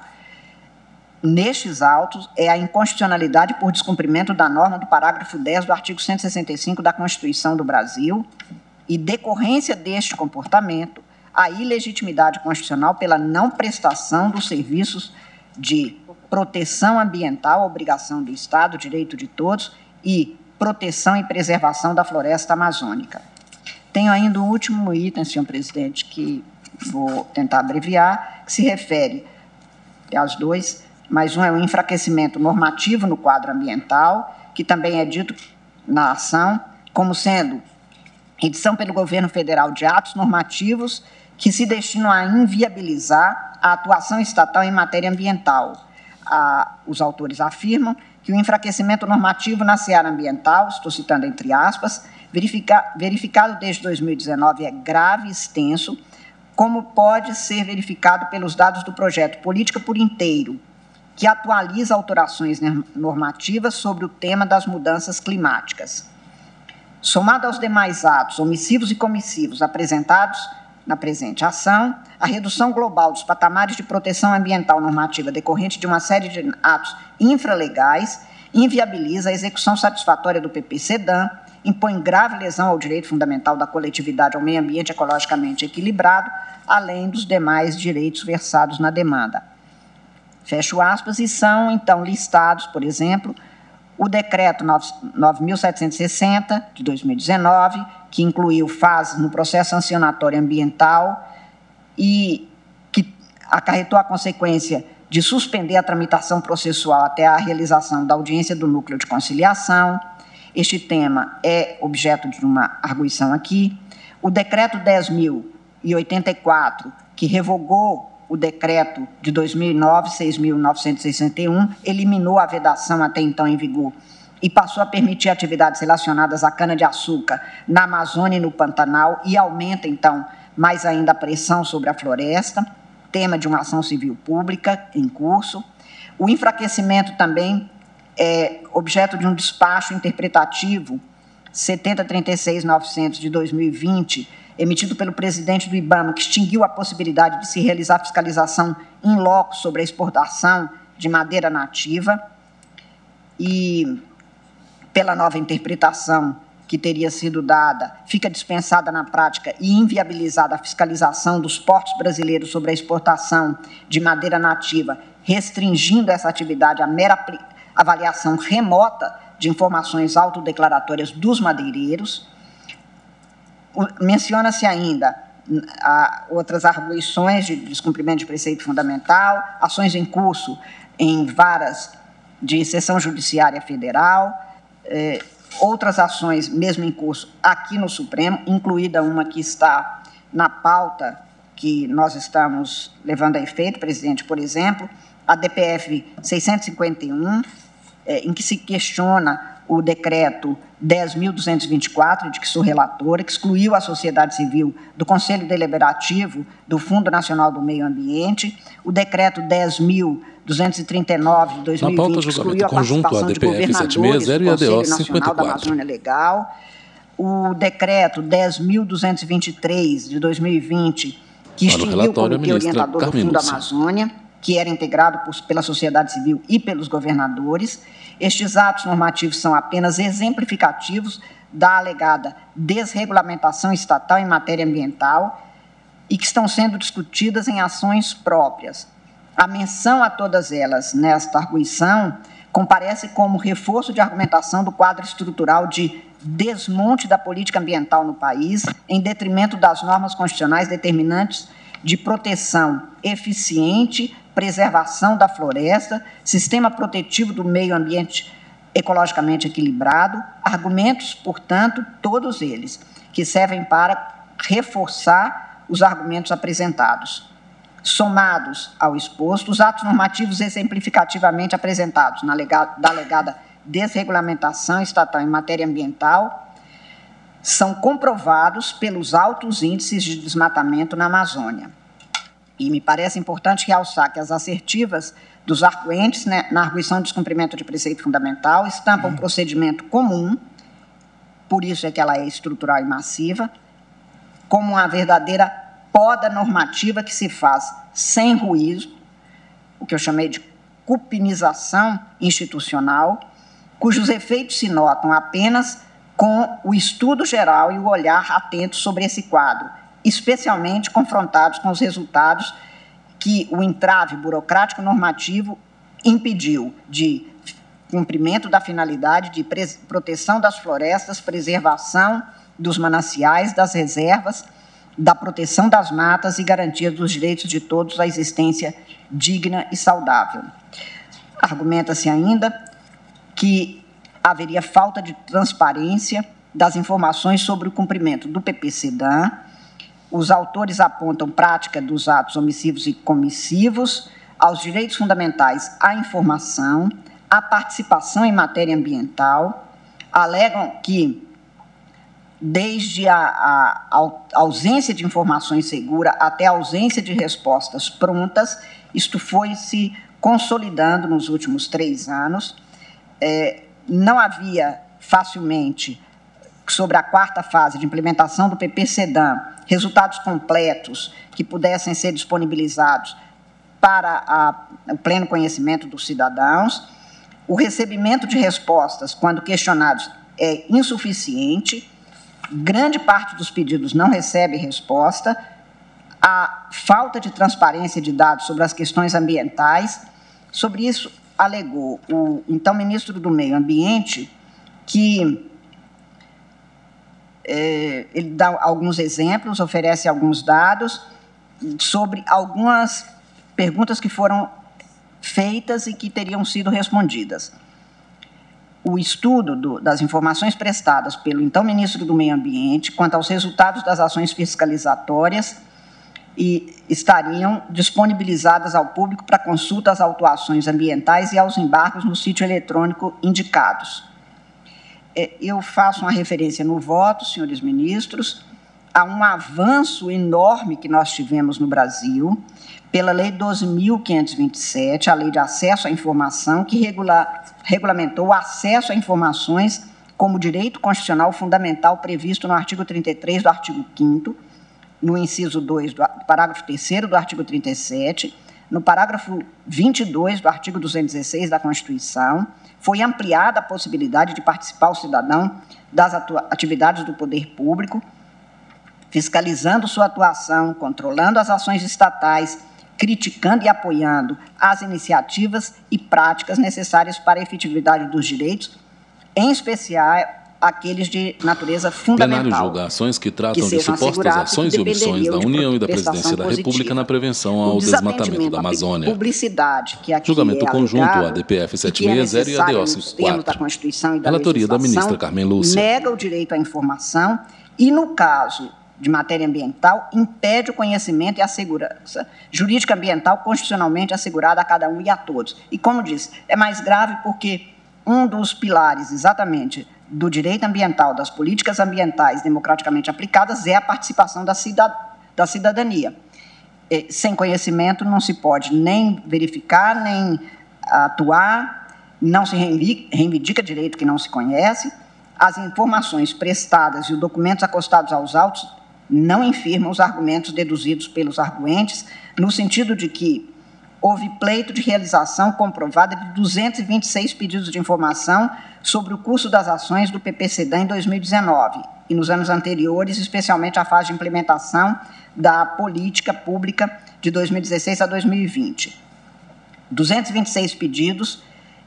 S7: nestes autos, é a inconstitucionalidade por descumprimento da norma do parágrafo 10 do artigo 165 da Constituição do Brasil e decorrência deste comportamento, a ilegitimidade constitucional pela não prestação dos serviços de proteção ambiental, obrigação do Estado, direito de todos, e proteção e preservação da floresta amazônica. Tenho ainda um último item, senhor presidente, que vou tentar abreviar, que se refere aos dois, mas um é o enfraquecimento normativo no quadro ambiental, que também é dito na ação como sendo edição pelo governo federal de atos normativos que se destinam a inviabilizar a atuação estatal em matéria ambiental. Os autores afirmam que o enfraquecimento normativo na seara ambiental, estou citando entre aspas, verificado desde 2019 é grave e extenso, como pode ser verificado pelos dados do projeto Política por Inteiro, que atualiza alterações normativas sobre o tema das mudanças climáticas. Somado aos demais atos omissivos e comissivos apresentados na presente ação, a redução global dos patamares de proteção ambiental normativa decorrente de uma série de atos infralegais inviabiliza a execução satisfatória do PPCDAM, impõe grave lesão ao direito fundamental da coletividade ao meio ambiente ecologicamente equilibrado, além dos demais direitos versados na demanda. Fecho aspas, e são, então, listados, por exemplo, o Decreto 9.760, de 2019, que incluiu fases no processo sancionatório ambiental e que acarretou a consequência de suspender a tramitação processual até a realização da audiência do núcleo de conciliação. Este tema é objeto de uma arguição aqui. O Decreto 10.084, que revogou o decreto de 2009, 6.961, eliminou a vedação até então em vigor e passou a permitir atividades relacionadas à cana-de-açúcar na Amazônia e no Pantanal e aumenta, então, mais ainda a pressão sobre a floresta, tema de uma ação civil pública em curso. O enfraquecimento também é objeto de um despacho interpretativo 7036-900 de 2020, emitido pelo presidente do IBAMA, que extinguiu a possibilidade de se realizar fiscalização in loco sobre a exportação de madeira nativa e, pela nova interpretação que teria sido dada, fica dispensada na prática e inviabilizada a fiscalização dos portos brasileiros sobre a exportação de madeira nativa, restringindo essa atividade à mera avaliação remota de informações autodeclaratórias dos madeireiros. Menciona-se ainda outras arguições de descumprimento de preceito fundamental, ações em curso em varas de seção judiciária federal, outras ações mesmo em curso aqui no Supremo, incluída uma que está na pauta que nós estamos levando a efeito, presidente, por exemplo, a DPF 651, em que se questiona o decreto 10.224, de que sou relatora, que excluiu a sociedade civil do Conselho Deliberativo do Fundo Nacional do Meio Ambiente, o decreto 10.239 de 2020, que excluiu a participação de governadores do Conselho Nacional da Amazônia Legal, o decreto 10.223 de 2020, que extinguiu o Comitê Orientador do Fundo Amazônia, que era integrado pela sociedade civil e pelos governadores. Estes atos normativos são apenas exemplificativos da alegada desregulamentação estatal em matéria ambiental e que estão sendo discutidas em ações próprias. A menção a todas elas nesta arguição comparece como reforço de argumentação do quadro estrutural de desmonte da política ambiental no país, em detrimento das normas constitucionais determinantes de proteção eficiente, preservação da floresta, sistema protetivo do meio ambiente ecologicamente equilibrado, argumentos, portanto, todos eles, que servem para reforçar os argumentos apresentados. Somados ao exposto, os atos normativos exemplificativamente apresentados da alegada desregulamentação estatal em matéria ambiental são comprovados pelos altos índices de desmatamento na Amazônia. E me parece importante realçar que as assertivas dos arguentes, na arguição de descumprimento de preceito fundamental, estampam um procedimento comum, por isso é que ela é estrutural e massiva, como uma verdadeira poda normativa que se faz sem ruído, o que eu chamei de cupinização institucional, cujos efeitos se notam apenas com o estudo geral e o olhar atento sobre esse quadro, especialmente confrontados com os resultados que o entrave burocrático normativo impediu de cumprimento da finalidade de proteção das florestas, preservação dos mananciais, das reservas, da proteção das matas e garantia dos direitos de todos à existência digna e saudável. Argumenta-se ainda que haveria falta de transparência das informações sobre o cumprimento do PPCDAM, os autores apontam prática dos atos omissivos e comissivos, aos direitos fundamentais à informação, à participação em matéria ambiental, alegam que, desde a ausência de informações seguras até a ausência de respostas prontas, isto foi se consolidando nos últimos 3 anos. Não havia facilmente, sobre a 4ª fase de implementação do PP-SEDAM, resultados completos que pudessem ser disponibilizados para o pleno conhecimento dos cidadãos. O recebimento de respostas, quando questionados, é insuficiente. Grande parte dos pedidos não recebe resposta. A falta de transparência de dados sobre as questões ambientais. Sobre isso, alegou o então ministro do Meio Ambiente que ele dá alguns exemplos, oferece alguns dados sobre algumas perguntas que foram feitas e que teriam sido respondidas. O estudo das informações prestadas pelo então ministro do Meio Ambiente quanto aos resultados das ações fiscalizatórias estariam disponibilizadas ao público para consulta às autuações ambientais e aos embargos no sítio eletrônico indicados. Eu faço uma referência no voto, senhores ministros, a um avanço enorme que nós tivemos no Brasil, pela Lei 12.527, a Lei de Acesso à Informação, que regulamentou o acesso a informações como direito constitucional fundamental previsto no artigo 33 do artigo 5º, no inciso 2 do parágrafo 3º do artigo 37, no parágrafo 22 do artigo 216 da Constituição. Foi ampliada a possibilidade de participar o cidadão das atividades do poder público, fiscalizando sua atuação, controlando as ações estatais, criticando e apoiando as iniciativas e práticas necessárias para a efetividade dos direitos, em especial aqueles de natureza fundamental.
S9: Plenário julga ações que tratam de supostas ações e omissões da União e da Presidência da República na prevenção ao desmatamento da Amazônia.
S7: Publicidade, que aqui
S9: julgamento conjunto ADPF 760 e ADO 54. Relatoria da ministra Carmen Lúcia.
S7: Nega o direito à informação e, no caso de matéria ambiental, impede o conhecimento e a segurança jurídica ambiental constitucionalmente assegurada a cada um e a todos. E, como disse, é mais grave porque um dos pilares, exatamente, do direito ambiental, das políticas ambientais democraticamente aplicadas, é a participação da cidadania. Sem conhecimento não se pode nem verificar, nem atuar, não se reivindica direito que não se conhece. As informações prestadas e os documentos acostados aos autos não infirmam os argumentos deduzidos pelos arguentes, no sentido de que houve pleito de realização comprovada de 226 pedidos de informação sobre o curso das ações do PP-SEDAM em 2019 e nos anos anteriores, especialmente a fase de implementação da política pública de 2016 a 2020. 226 pedidos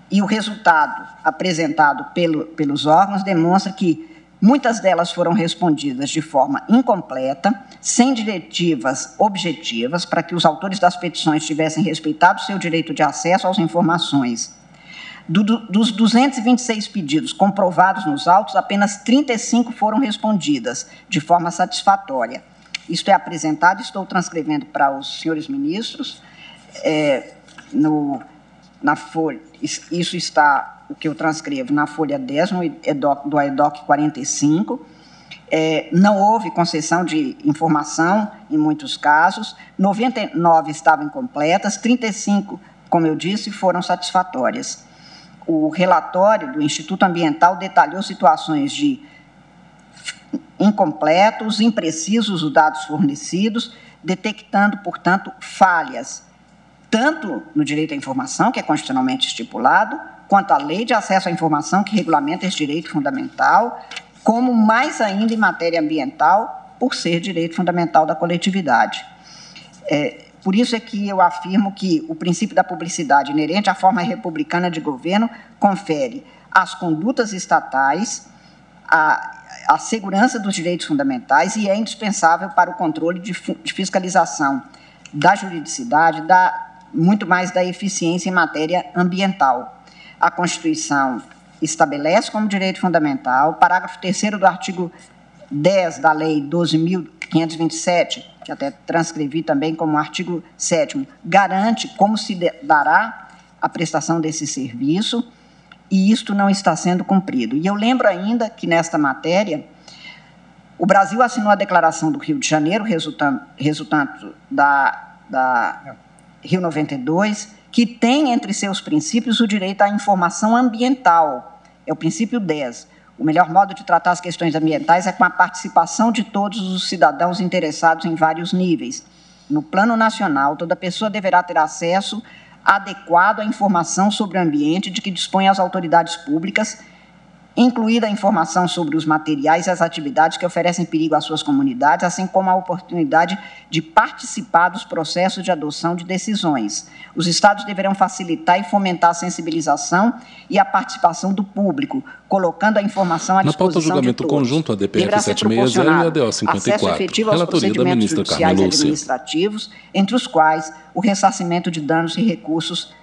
S7: e o resultado apresentado pelos órgãos demonstra que muitas delas foram respondidas de forma incompleta, sem diretivas objetivas para que os autores das petições tivessem respeitado seu direito de acesso às informações. Dos 226 pedidos comprovados nos autos, apenas 35 foram respondidas de forma satisfatória. Isto é apresentado, estou transcrevendo para os senhores ministros, na folha, isso está, o que eu transcrevo, na folha 10, do EDOC 45, não houve concessão de informação em muitos casos, 99 estavam incompletas, 35, como eu disse, foram satisfatórias. O relatório do Instituto Ambiental detalhou situações de incompletos, imprecisos os dados fornecidos, detectando, portanto, falhas, tanto no direito à informação, que é constitucionalmente estipulado, quanto à lei de acesso à informação, que regulamenta esse direito fundamental, como mais ainda em matéria ambiental, por ser direito fundamental da coletividade. Por isso é que eu afirmo que o princípio da publicidade inerente à forma republicana de governo confere às condutas estatais a segurança dos direitos fundamentais e é indispensável para o controle de fiscalização da juridicidade, muito mais da eficiência em matéria ambiental. A Constituição estabelece como direito fundamental, parágrafo 3º do artigo 10 da Lei 12.000 527, que até transcrevi também como artigo 7º, garante como se dará a prestação desse serviço, e isto não está sendo cumprido. E eu lembro ainda que, nesta matéria, o Brasil assinou a Declaração do Rio de Janeiro, resultante da Rio 92, que tem entre seus princípios o direito à informação ambiental, é o princípio 10. O melhor modo de tratar as questões ambientais é com a participação de todos os cidadãos interessados em vários níveis. No plano nacional, toda pessoa deverá ter acesso adequado à informação sobre o ambiente de que dispõem as autoridades públicas, incluída a informação sobre os materiais e as atividades que oferecem perigo às suas comunidades, assim como a oportunidade de participar dos processos de adoção de decisões. Os Estados deverão facilitar e fomentar a sensibilização e a participação do público, colocando a informação à disposição de todos.
S9: Na pauta, julgamento conjunto, ADPF 760 e ADO 54. Relatoria da ministra Carmen Lúcia.
S7: Administrativos, entre os quais o ressarcimento de danos e recursos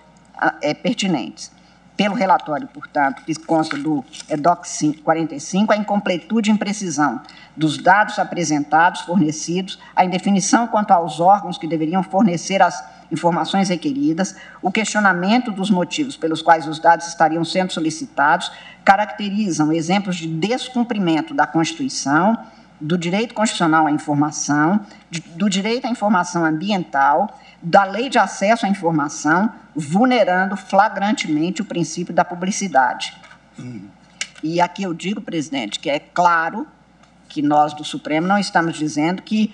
S7: pertinentes. Pelo relatório, portanto, que consta do DOC 45, a incompletude e imprecisão dos dados apresentados, fornecidos, a indefinição quanto aos órgãos que deveriam fornecer as informações requeridas, o questionamento dos motivos pelos quais os dados estariam sendo solicitados, caracterizam exemplos de descumprimento da Constituição, do direito constitucional à informação, do direito à informação ambiental, da lei de acesso à informação, vulnerando flagrantemente o princípio da publicidade. E aqui eu digo, presidente, que é claro que nós do Supremo não estamos dizendo que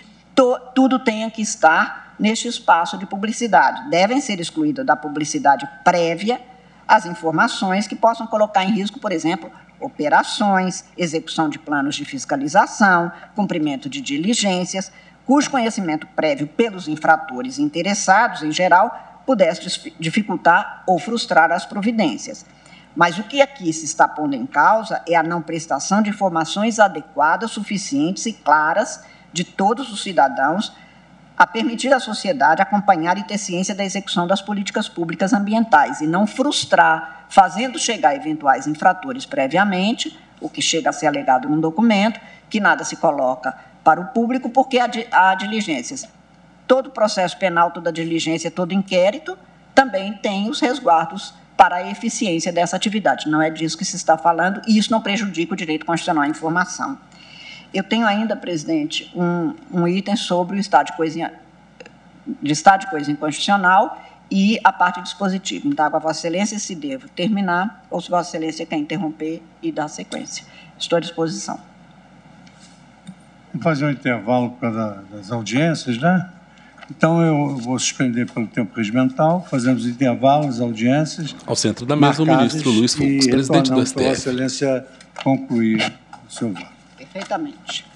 S7: tudo tenha que estar neste espaço de publicidade. Devem ser excluídas da publicidade prévia as informações que possam colocar em risco, por exemplo, operações, execução de planos de fiscalização, cumprimento de diligências, cujo conhecimento prévio pelos infratores interessados, em geral, pudesse dificultar ou frustrar as providências. Mas o que aqui se está pondo em causa é a não prestação de informações adequadas, suficientes e claras de todos os cidadãos, a permitir à sociedade acompanhar e ter ciência da execução das políticas públicas ambientais e não frustrar, fazendo chegar eventuais infratores previamente, o que chega a ser alegado num documento, que nada se coloca para o público, porque há diligências. Todo processo penal, toda diligência, todo inquérito também tem os resguardos para a eficiência dessa atividade. Não é disso que se está falando, e isso não prejudica o direito constitucional à informação. Eu tenho ainda, presidente, um item sobre o estado de coisa inconstitucional e a parte dispositiva. Então, com a Vossa Excelência, se devo terminar, ou se Vossa Excelência quer interromper e dar sequência. Estou à disposição.
S2: Vamos fazer um intervalo por causa das audiências, né? Então, eu vou suspender pelo tempo regimental, fazemos intervalos, audiências.
S9: Ao centro da mesa, o ministro Luiz Fux, presidente do STF.
S2: Vossa Excelência concluir o seu voto.
S7: Perfeitamente.